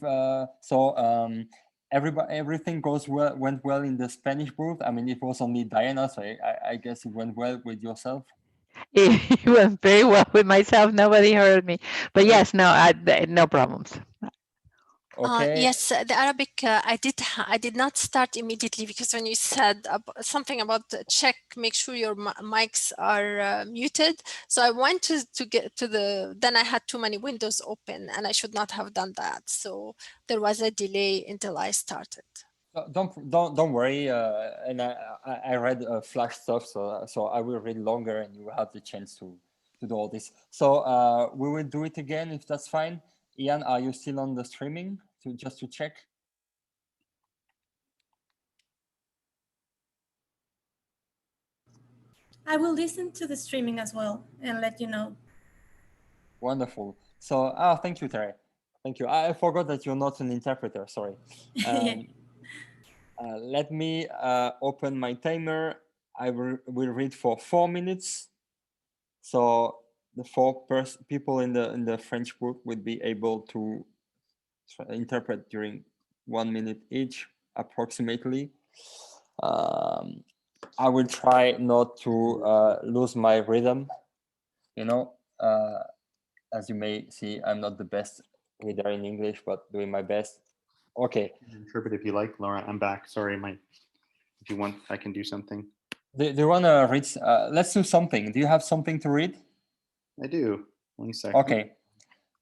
S1: everything went well in the Spanish booth. I mean, it was only Diana, so I guess it went well with yourself.
S10: It went very well with myself. Nobody heard me, but yes, no problems.
S1: Okay.
S5: Yes, the Arabic, I did not start immediately because when you said something about check, make sure your mics are muted. So I went to get to then I had too many windows open and I should not have done that. So there was a delay until I started.
S1: Don't worry. And I read flash stuff, so I will read longer and you will have the chance to do all this. So we will do it again if that's fine. Ian, are you still on the streaming just to check?
S9: I will listen to the streaming as well and let you know.
S1: Wonderful. So, thank you, Terry. Thank you. I forgot that you're not an interpreter. Sorry. Let me open my timer. I will read for 4 minutes. So the 4 people in the French group would be able to interpret during 1 minute each, approximately. I will try not to lose my rhythm. You know, as you may see, I'm not the best reader in English, but doing my best. Okay.
S2: Interpret if you like, Laura. I'm back. Sorry, if you want, I can do something.
S1: Do you want to read? Let's do something. Do you have something to read?
S2: I do. 1 second.
S1: Okay.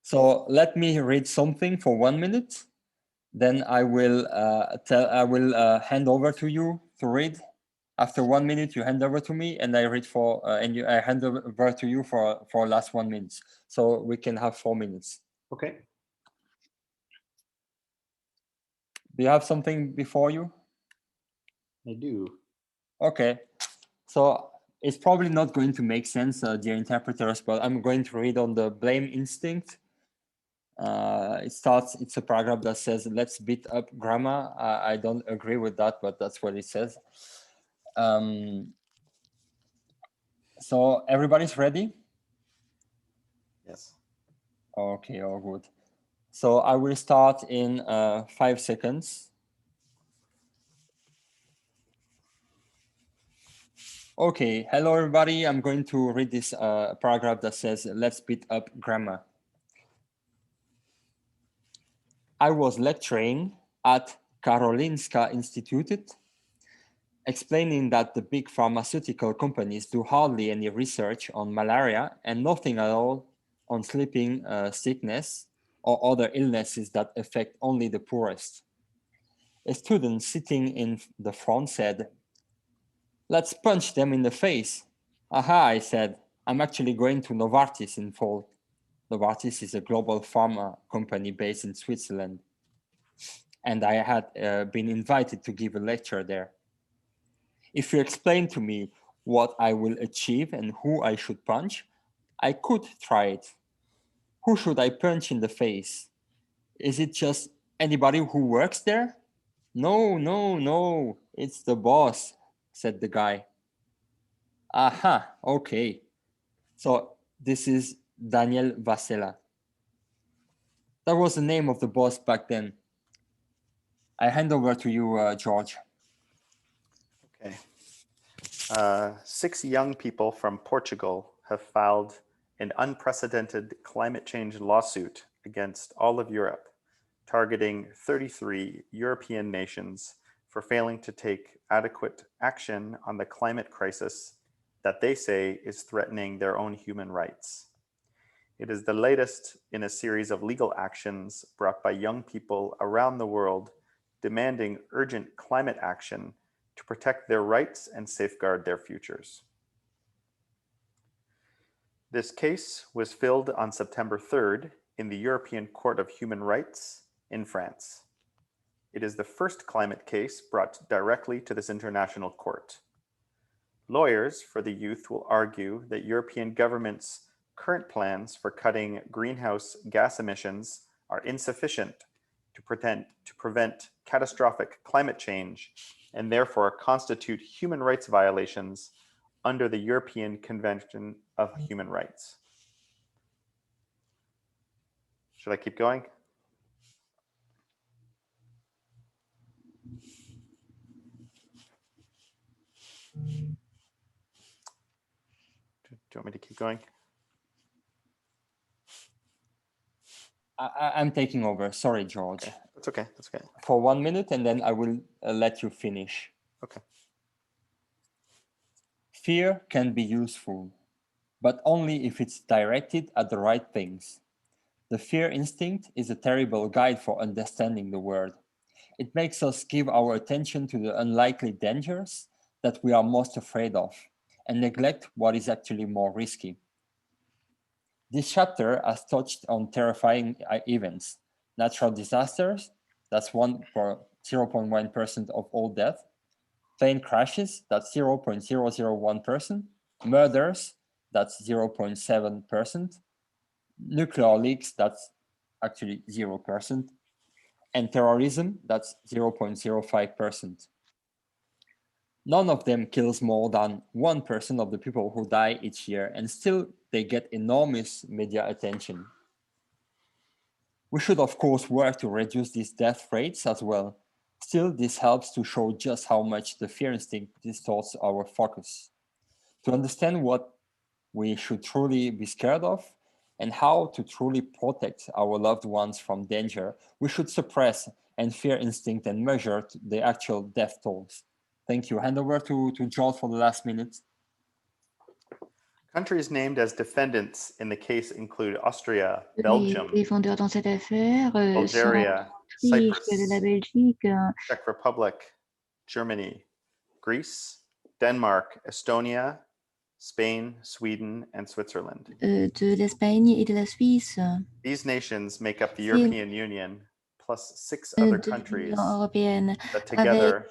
S1: So let me read something for 1 minute. Then I will hand over to you to read. After 1 minute, you hand over to me, and I read for I hand over to you for last 1 minute. So we can have 4 minutes.
S2: Okay.
S1: Do you have something before you?
S2: I do.
S1: Okay. So it's probably not going to make sense, dear interpreters, but I'm going to read on the blame instinct. It's a paragraph that says, let's beat up grammar. I don't agree with that, but that's what it says. So everybody's ready?
S2: Yes.
S1: Okay, all good. So I will start in 5 seconds. Okay, hello everybody. I'm going to read this paragraph that says, let's beat up grammar. I was lecturing at Karolinska Institute, explaining that the big pharmaceutical companies do hardly any research on malaria and nothing at all on sleeping sickness or other illnesses that affect only the poorest. A student sitting in the front said, let's punch them in the face. Aha, I said, I'm actually going to Novartis in fall. Novartis is a global pharma company based in Switzerland. And I had been invited to give a lecture there. If you explain to me what I will achieve and who I should punch, I could try it. Who should I punch in the face? Is it just anybody who works there? No, it's the boss, said the guy. Aha, okay. So this is Daniel Vasela. That was the name of the boss back then. I hand over to you, George.
S2: Okay. 6 young people from Portugal have filed an unprecedented climate change lawsuit against all of Europe, targeting 33 European nations for failing to take adequate action on the climate crisis that they say is threatening their own human rights. It is the latest in a series of legal actions brought by young people around the world demanding urgent climate action to protect their rights and safeguard their futures. This case was filed on September 3rd in the European Court of Human Rights in France. It is the first climate case brought directly to this international court. Lawyers for the youth will argue that European governments' current plans for cutting greenhouse gas emissions are insufficient to prevent catastrophic climate change and therefore constitute human rights violations under the European Convention of Human Rights. Should I keep going? Do you want me to keep going?
S1: I'm taking over. Sorry, George.
S2: Okay. That's okay. That's okay.
S1: For 1 minute, and then I will let you finish.
S2: Okay.
S1: Fear can be useful, but only if it's directed at the right things. The fear instinct is a terrible guide for understanding the world. It makes us give our attention to the unlikely dangers that we are most afraid of and neglect what is actually more risky. This chapter has touched on terrifying events, natural disasters, that's 0.1% of all death, plane crashes, that's 0.001%, murders, that's 0.7%, nuclear leaks, that's actually 0%, and terrorism, that's 0.05%. None of them kills more than 1% of the people who die each year, and still they get enormous media attention. We should, of course, work to reduce these death rates as well. Still, this helps to show just how much the fear instinct distorts our focus. To understand what we should truly be scared of and how to truly protect our loved ones from danger, we should suppress and fear instinct and measure the actual death tolls. Thank you. Hand over to George for the last minute.
S2: Countries named as defendants in the case include Austria,
S13: Les
S2: Belgium,
S13: défendeurs dans cette affaire sont
S2: Bulgaria,
S13: l'Autriche,
S2: Cyprus,
S13: la Belgique,
S2: Czech Republic, Germany, Greece, Denmark, Estonia, Spain, Sweden, and Switzerland.
S13: de l'Espagne et de la Suisse,
S2: These nations make up the European Union, plus 6 other
S13: de
S2: countries
S13: l'Union européenne,
S2: that
S13: avec
S2: together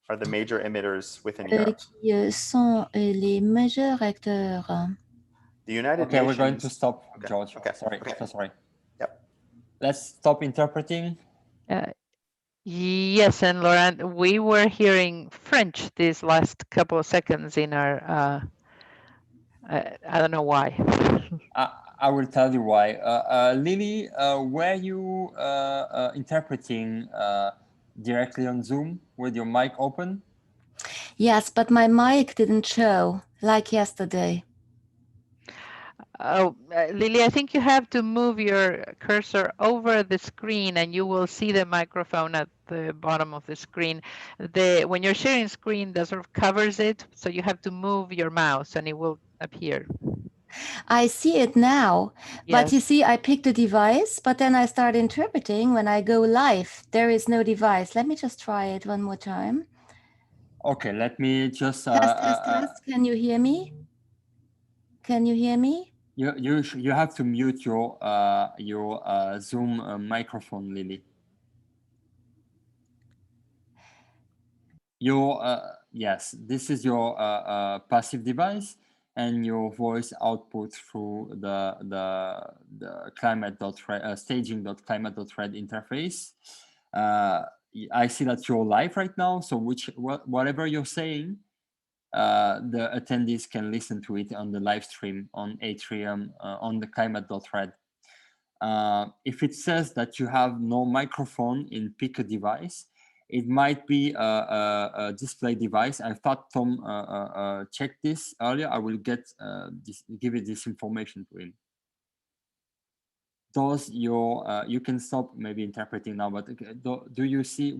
S2: are the major emitters within Europe.
S13: qui sont les majeurs acteurs.
S2: The United
S1: Okay,
S2: Nations.
S1: we're going to stop,
S2: Okay,
S1: George.
S2: okay,
S1: Sorry,
S2: okay.
S1: so sorry.
S2: Yep.
S1: Let's stop interpreting.
S10: Yes, and Laurent, we were hearing French these last couple of seconds in our, I don't know why.
S1: I will tell you why. Lily, were you interpreting directly on Zoom with your mic open?
S13: Yes, but my mic didn't show like yesterday.
S10: Oh, Lily, I think you have to move your cursor over the screen and you will see the microphone at the bottom of the screen. When you're sharing screen, that sort of covers it, so you have to move your mouse and it will appear.
S13: I see it now,
S10: Yes.
S13: but you see, I picked a device, but then I start interpreting when I go live. There is no device. Let me just try it one more time.
S1: Okay, let me just...
S13: Test. Can you hear me? Can you hear me?
S1: You have to mute your Zoom microphone, Lily. Yes, this is your passive device, and your voice output through the staging.climate.red interface. I see that you're live right now, so whatever you're saying, the attendees can listen to it on the live stream on Atrium on the climate.red. If it says that you have no microphone in pick a device, it might be a display device. I thought Tom checked this earlier. I will give you this information to him. You can stop maybe interpreting now, but what do you see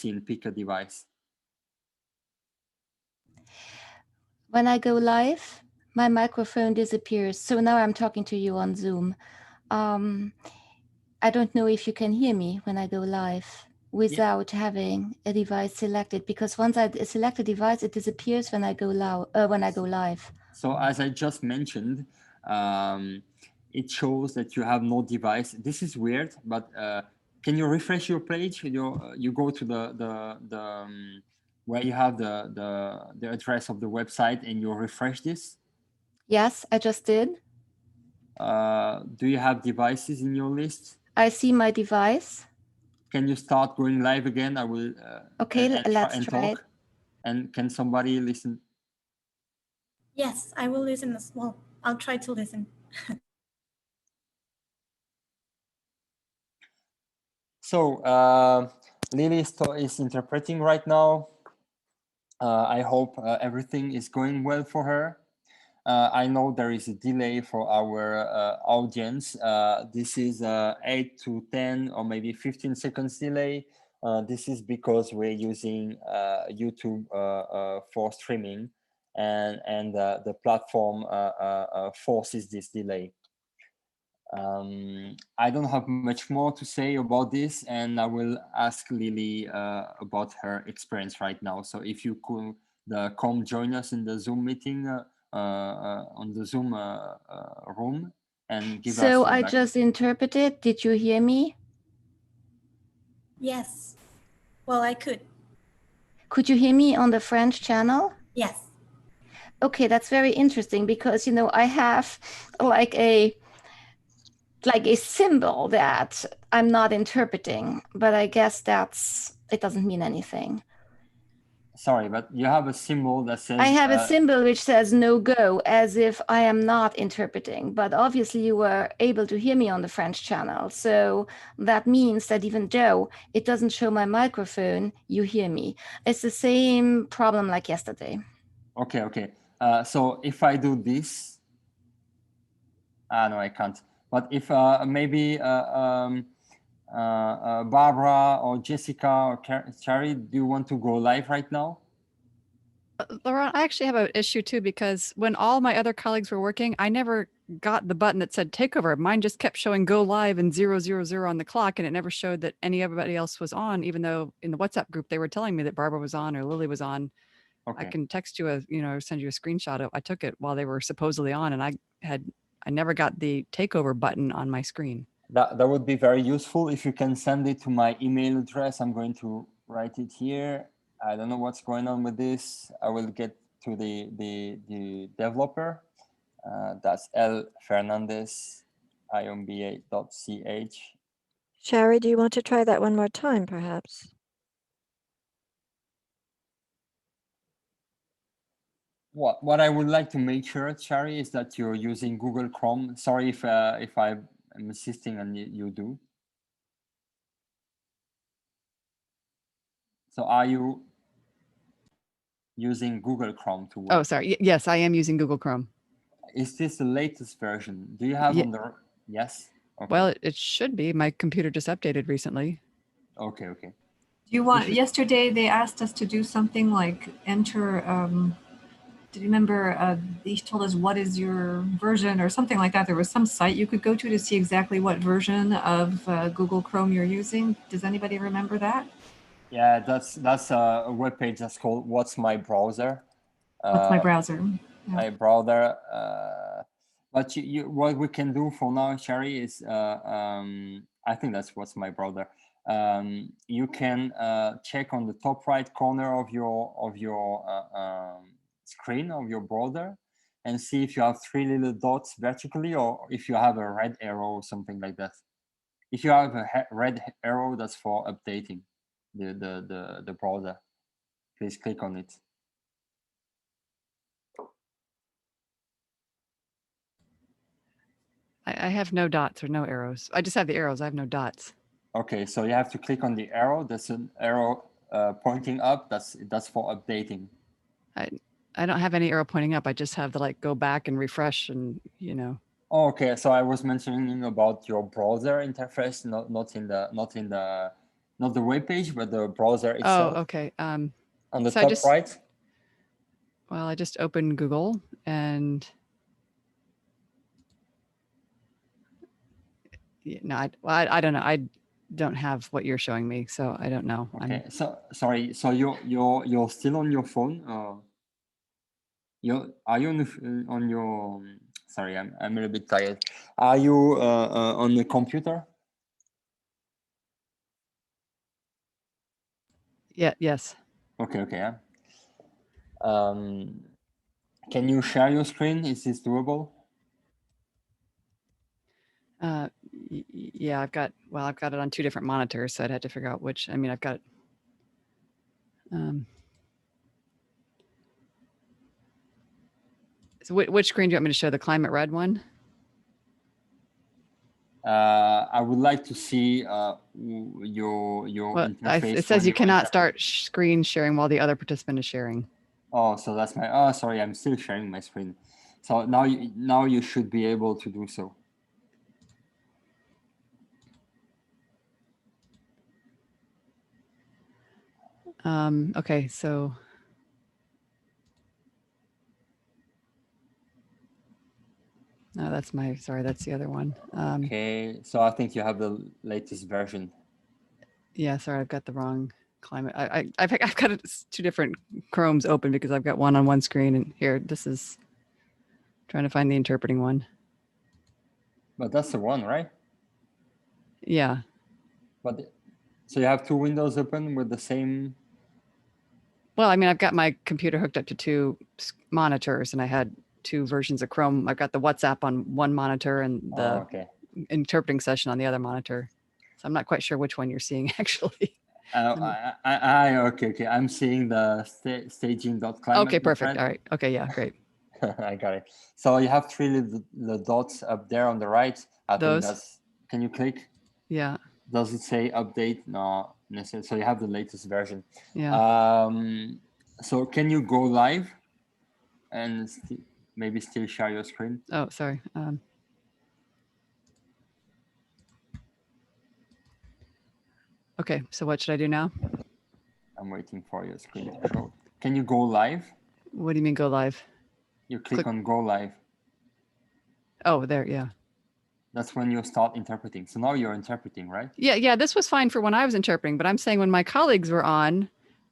S1: in pick a device?
S13: When I go live, my microphone disappears. So now I'm talking to you on Zoom. I don't know if you can hear me when I go live without having a device selected, because once I select a device, it disappears when I go live.
S1: So as I just mentioned, it shows that you have no device. This is weird, but can you refresh your page? You go to the where you have the address of the website and you refresh this?
S13: Yes, I just did.
S1: Do you have devices in your list?
S13: I see my device.
S1: Can you start going live again? I will.
S13: Okay, let's try
S1: talk.
S13: it.
S1: And can somebody listen?
S9: Yes, I will listen as well. I'll try to listen.
S1: So Lily is interpreting right now. I hope everything is going well for her. I know there is a delay for our audience. This is 8 to 10 or maybe 15 seconds delay. This is because we're using YouTube for streaming, and the platform forces this delay. I don't have much more to say about this, and I will ask Lily about her experience right now. So if you could come join us in the Zoom meeting on the Zoom room and give us
S13: So I
S1: feedback.
S13: just interpreted. Did you hear me?
S9: Yes. Well, I could.
S13: Could you hear me on the French channel?
S9: Yes.
S13: Okay, that's very interesting because, you know, I have like a symbol that I'm not interpreting, but I guess it doesn't mean anything.
S1: Sorry, but you have a symbol that says...
S13: I have a symbol which says no go, as if I am not interpreting, but obviously you were able to hear me on the French channel. So that means that even though it doesn't show my microphone, you hear me. It's the same problem like yesterday.
S1: Okay. So if I do this... no, I can't. But if maybe Barbara or Jessica or Cherry, do you want to go live right now?
S6: Laurent, I actually have an issue too, because when all my other colleagues were working, I never got the button that said takeover. Mine just kept showing go live and 000 on the clock, and it never showed that everybody else was on, even though in the WhatsApp group they were telling me that Barbara was on or Lily was on.
S1: Okay.
S6: I can text you send you a screenshot. I took it while they were supposedly on, and I never got the takeover button on my screen.
S1: That would be very useful if you can send it to my email address. I'm going to write it here. I don't know what's going on with this. I will get to the developer. That's lfernandez@iomba.ch.
S14: Sherry, do you want to try that one more time, perhaps?
S1: What I would like to make sure, Cherry, is that you're using Google Chrome. Sorry if I'm insisting and you do. So are you using Google Chrome to work?
S6: Oh, sorry. Yes, I am using Google Chrome.
S1: Is this the latest version? Do you have on the... Yes? Okay.
S6: Well, it should be. My computer just updated recently.
S1: Okay.
S11: Do you want... Yesterday, they asked us to do something like enter... do you remember they told us what is your version or something like that? There was some site you could go to see exactly what version of Google Chrome you're using. Does anybody remember that?
S1: Yeah, that's a webpage that's called What's My Browser.
S11: What's my browser? Yeah.
S1: My browser. But what we can do for now, Sherry, is I think that's What's My Browser. You can check on the top right corner of your screen of your browser and see if you have 3 little dots vertically or if you have a red arrow or something like that. If you have a red arrow, that's for updating the browser. Please click on it.
S6: I have no dots or no arrows. I just have the arrows. I have no dots.
S1: Okay, so you have to click on the arrow. There's an arrow pointing up. That's for updating.
S6: I don't have any arrow pointing up. I just have the go back and refresh and
S1: Oh, okay, so I was mentioning about your browser interface, not the web page, but the browser itself.
S6: Oh, okay.
S1: On the top right.
S6: Well, I just opened Google and no, I don't know. I don't have what you're showing me, so I don't know.
S1: Okay, so sorry. So you're still on your phone? Are you on your? Sorry, I'm a little bit tired. Are you on the computer?
S6: Yeah. Yes.
S1: Okay. Okay. Yeah. Can you share your screen? Is this doable?
S6: Yeah, I've got it on 2 different monitors, so I'd have to figure out which. I mean, I've got. So which screen do you want me to show? The climate red one?
S1: I would like to see your interface.
S6: It says you cannot start screen sharing while the other participant is sharing.
S1: Oh, so that's my. Oh, sorry, I'm still sharing my screen. So now you should be able to do so.
S6: Okay, so. No, that's the other one.
S1: Okay, so I think you have the latest version.
S6: Yeah, sorry, I've got the wrong climate. I've got 2 different Chromes open because I've got one on one screen, and here, this is trying to find the interpreting one.
S1: But that's the one, right?
S6: Yeah.
S1: But so you have 2 windows open with the same.
S6: Well, I mean, I've got my computer hooked up to 2 monitors, and I had 2 versions of Chrome. I've got the WhatsApp on one monitor and the interpreting session on the other monitor. So I'm not quite sure which one you're seeing actually.
S1: Okay. I'm seeing the staging.climate.
S6: Okay, perfect. All right. Okay, yeah, great.
S1: I got it. So you have 3 the dots up there on the right. I think that's. Can you click?
S6: Yeah.
S1: Does it say update? No, necessarily. So you have the latest version.
S6: Yeah.
S1: So can you go live and maybe still share your screen?
S6: Oh, sorry. Okay, so what should I do now?
S1: I'm waiting for your screen to show. Can you go live?
S6: What do you mean go live?
S1: You click on go live.
S6: Oh, there, yeah.
S1: That's when you start interpreting. So now you're interpreting, right?
S6: Yeah, this was fine for when I was interpreting, but I'm saying when my colleagues were on,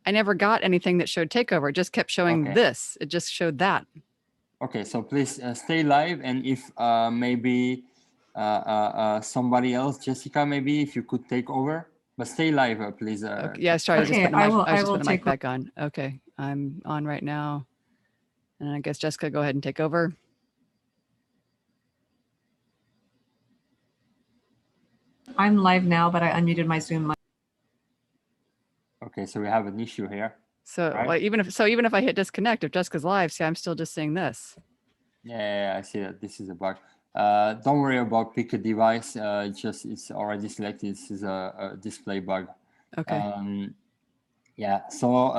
S6: I never got anything that showed takeover. It just kept showing this. It just showed that.
S1: Okay, so please stay live, and if maybe somebody else, Jessica, maybe if you could take over, but stay live, please.
S6: Okay, yeah, sorry, I just put the mic back on. Okay, I'm on right now, and I guess Jessica, go ahead and take over.
S11: I'm live now, but I unmuted my Zoom mic.
S1: Okay, so we have an issue here.
S6: So right? even if I hit disconnect, if Jessica's live, see, I'm still just seeing this.
S1: Yeah, I see that this is a bug. Don't worry about pick a device. It's already selected. This is a display bug.
S6: Okay.
S1: Yeah. So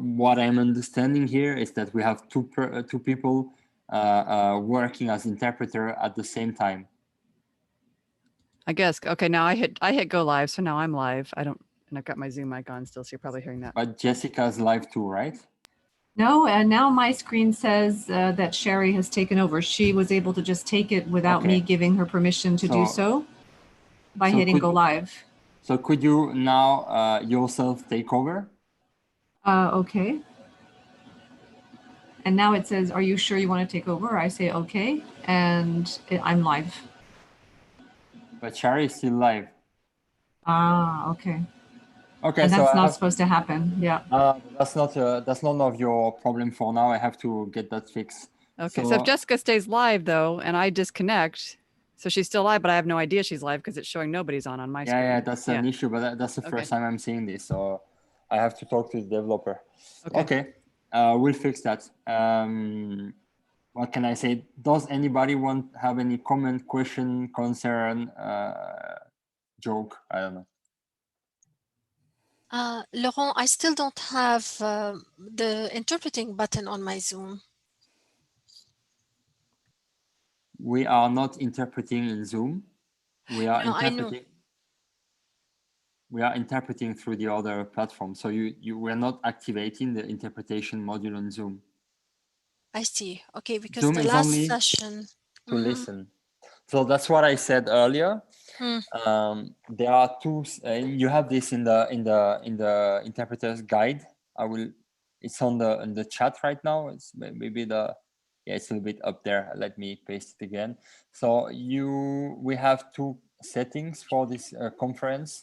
S1: what I'm understanding here is that we have two people working as interpreter at the same time.
S6: I guess. Okay. Now I hit go live, so now I'm live. And I've got my Zoom mic on still, so you're probably hearing that.
S1: But Jessica's live too, right?
S11: No, and now my screen says that Sherry has taken over. She was able to just take it without me giving her permission to do so by hitting go live.
S1: So could you now yourself take over?
S11: Okay. And now it says, are you sure you want to take over? I say, okay. And I'm live.
S1: But Sherry is still live.
S11: Ah, okay.
S1: Okay,
S11: and that's not supposed to happen. Yeah.
S1: That's none of your problem for now. I have to get that fixed.
S6: Okay. So if Jessica stays live though, and I disconnect, so she's still live, but I have no idea she's live because it's showing nobody's on my screen.
S1: Yeah, that's an issue, but that's the first time I'm seeing this, so I have to talk to the developer. Okay. We'll fix that. What can I say? Does anybody have any comment, question, concern, joke? I don't know.
S5: Laurent, I still don't have the interpreting button on my Zoom.
S1: We are not interpreting in Zoom. We are interpreting. We are interpreting through the other platform. So we're not activating the interpretation module on Zoom.
S5: I see. Okay, because
S1: Zoom
S5: the
S1: is
S5: last
S1: only
S5: session.
S1: to listen. So that's what I said earlier. There are two. You have this in the interpreter's guide. It's on the chat right now. It's maybe it's a little bit up there. Let me paste it again. So we have two settings for this conference.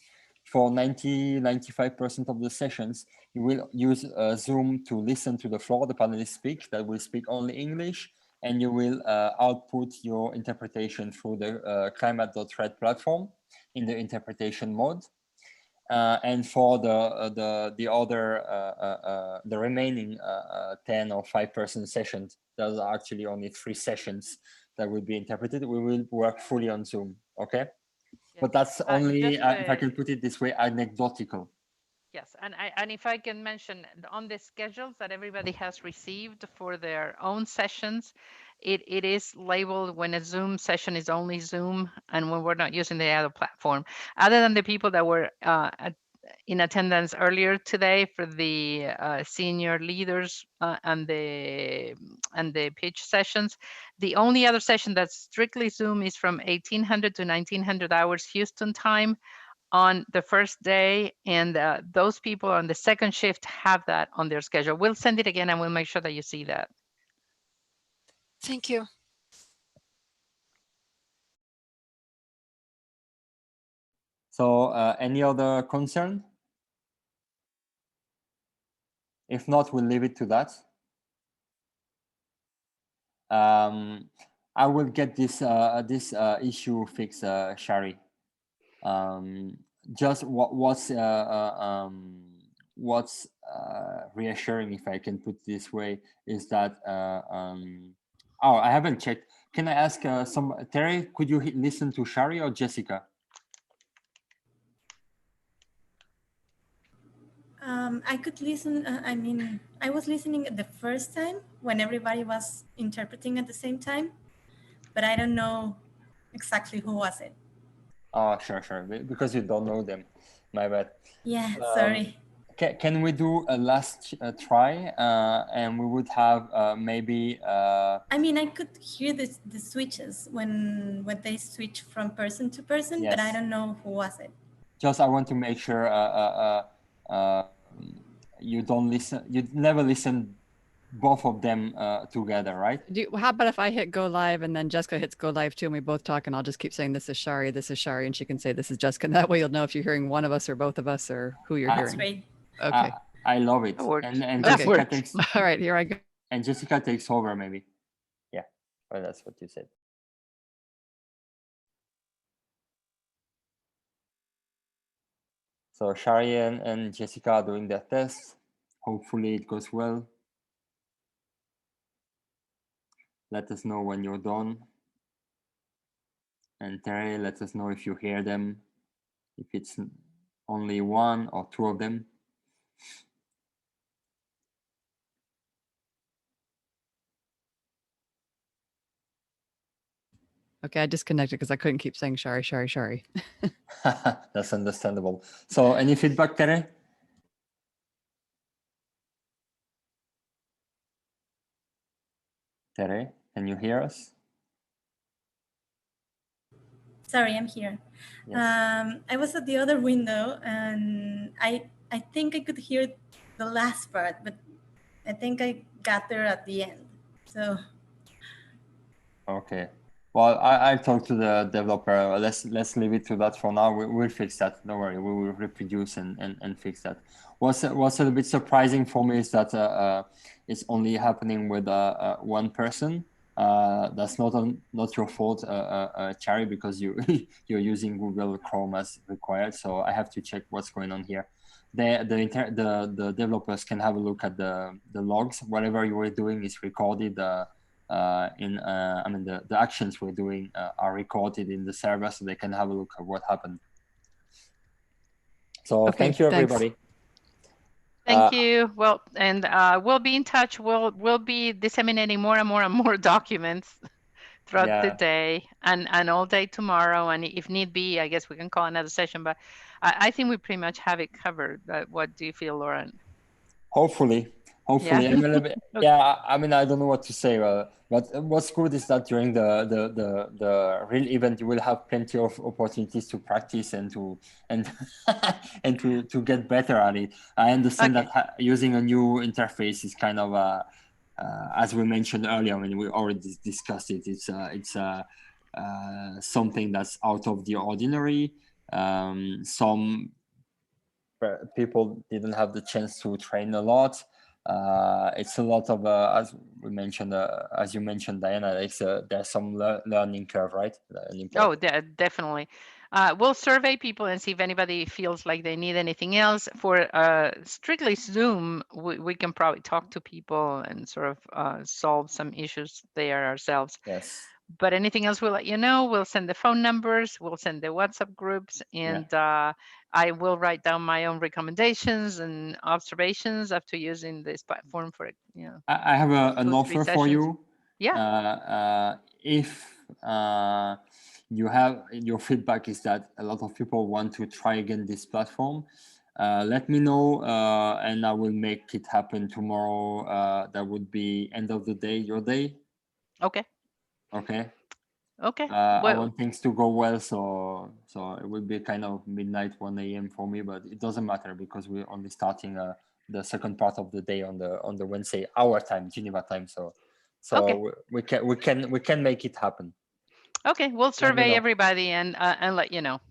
S1: For 95% of the sessions, you will use Zoom to listen to the floor, the panelists speak, that will speak only English, and you will output your interpretation through the climate.thread platform in the interpretation mode. And for the other, the remaining 10 or 5% sessions, there's actually only 3 sessions that will be interpreted. We will work fully on Zoom, okay? But that's only, if I can put it this way, anecdotal.
S10: Yes, and if I can mention on the schedules that everybody has received for their own sessions, it is labeled when a Zoom session is only Zoom and when we're not using the other platform. Other than the people that were in attendance earlier today for the senior leaders and the pitch sessions, the only other session that's strictly Zoom is from 1800 to 1900 hours Houston time on the first day, and those people on the second shift have that on their schedule. We'll send it again and we'll make sure that you see that.
S5: Thank you.
S1: So any other concern? If not, we'll leave it to that. I will get this issue fixed, Shari. Just what's reassuring, if I can put it this way, is that oh, I haven't checked. Can I ask Terry? Could you listen to Shari or Jessica?
S9: I could listen. I mean, I was listening the first time when everybody was interpreting at the same time, but I don't know exactly who was it.
S1: Oh, sure. Because you don't know them. My bad.
S9: Yeah, sorry.
S1: Can we do a last try? And we would have maybe.
S9: I mean, I could hear the switches when they switch from person to person,
S1: yes.
S9: But I don't know who was it.
S1: Just I want to make sure you don't listen. You never listen both of them together, right?
S6: How about if I hit go live and then Jessica hits go live too, and we both talk, and I'll just keep saying this is Shari, and she can say this is Jessica. And that way you'll know if you're hearing one of us or both of us or who you're hearing.
S9: Great.
S6: Okay.
S1: I love it. And Jessica takes.
S6: All right, here I go.
S1: And Jessica takes over, maybe. Yeah, well, that's what you said. So Shari and Jessica are doing their test. Hopefully it goes well. Let us know when you're done. And Terry, let us know if you hear them, if it's only one or two of them.
S6: Okay, I disconnected because I couldn't keep saying Shari.
S1: That's understandable. So any feedback, Terry? Terry, can you hear us?
S9: Sorry, I'm here. Yes. I was at the other window and I think I could hear the last part, but I think I got there at the end. So.
S1: Okay. Well, I'll talk to the developer. Let's leave it to that for now. We'll fix that. Don't worry. We will reproduce and fix that. What's a little bit surprising for me is that it's only happening with one person. That's not your fault, Chari, because you're using Google Chrome as required. So I have to check what's going on here. The developers can have a look at the logs. Whatever you were doing is recorded. I mean, the actions we're doing are recorded in the server, so they can have a look at what happened. So okay, thank you, everybody.
S10: Thank you. Well, and we'll be in touch. We'll be disseminating more and more documents throughout the day and all day tomorrow. And if need be, I guess we can call another session. But I think we pretty much have it covered. What do you feel, Lauren?
S1: Hopefully. hopefully.
S10: Yeah.
S1: I'm a little bit, yeah, I mean, I don't know what to say, but what's good is that during the real event, you will have plenty of opportunities to practice and to and to get better at it. I understand that using a new interface is kind of as we mentioned earlier, I mean, we already discussed it. It's something that's out of the ordinary. Some people didn't have the chance to train a lot. It's a lot of, as we mentioned, as you mentioned, Diana, there's some learning curve, right?
S10: Oh, definitely. We'll survey people and see if anybody feels like they need anything else. For strictly Zoom, we can probably talk to people and sort of solve some issues there ourselves.
S1: Yes.
S10: But anything else, we'll let you know. We'll send the phone numbers, we'll send the WhatsApp groups, and I will write down my own recommendations and observations after using this platform for, you know.
S1: I have an offer for you.
S10: Yeah.
S1: If you have, your feedback is that a lot of people want to try again this platform, let me know and I will make it happen tomorrow. That would be end of the day, your day.
S10: Okay.
S1: Okay.
S10: Okay.
S1: I want things to go well, so it will be kind of midnight, 1 a.m. for me, but it doesn't matter because we're only starting the second part of the day on the Wednesday, our time, Geneva time. So we can make it happen.
S10: Okay, we'll survey everybody and let you know.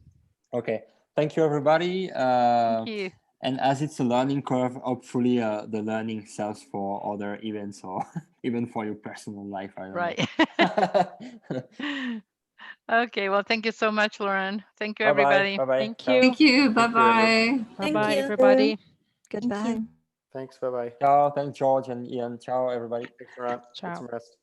S1: Okay, thank you, everybody.
S10: Thank you.
S1: And as it's a learning curve, hopefully the learning serves for other events or even for your personal life. I don't know.
S10: Okay, well, thank you so much, Lauren. Thank you,
S1: Bye-bye.
S10: everybody.
S1: Bye-bye.
S10: Thank
S1: Ciao.
S10: you.
S11: Thank you.
S2: Thank you,
S11: Bye-bye.
S10: Bye-bye,
S9: you.
S10: everybody.
S14: Goodbye.
S2: Thanks. Bye-bye.
S1: Ciao. Thanks, George and Ian. Ciao, everybody.
S2: Thanks, Laurent.
S10: Ciao.
S2: Get some rest.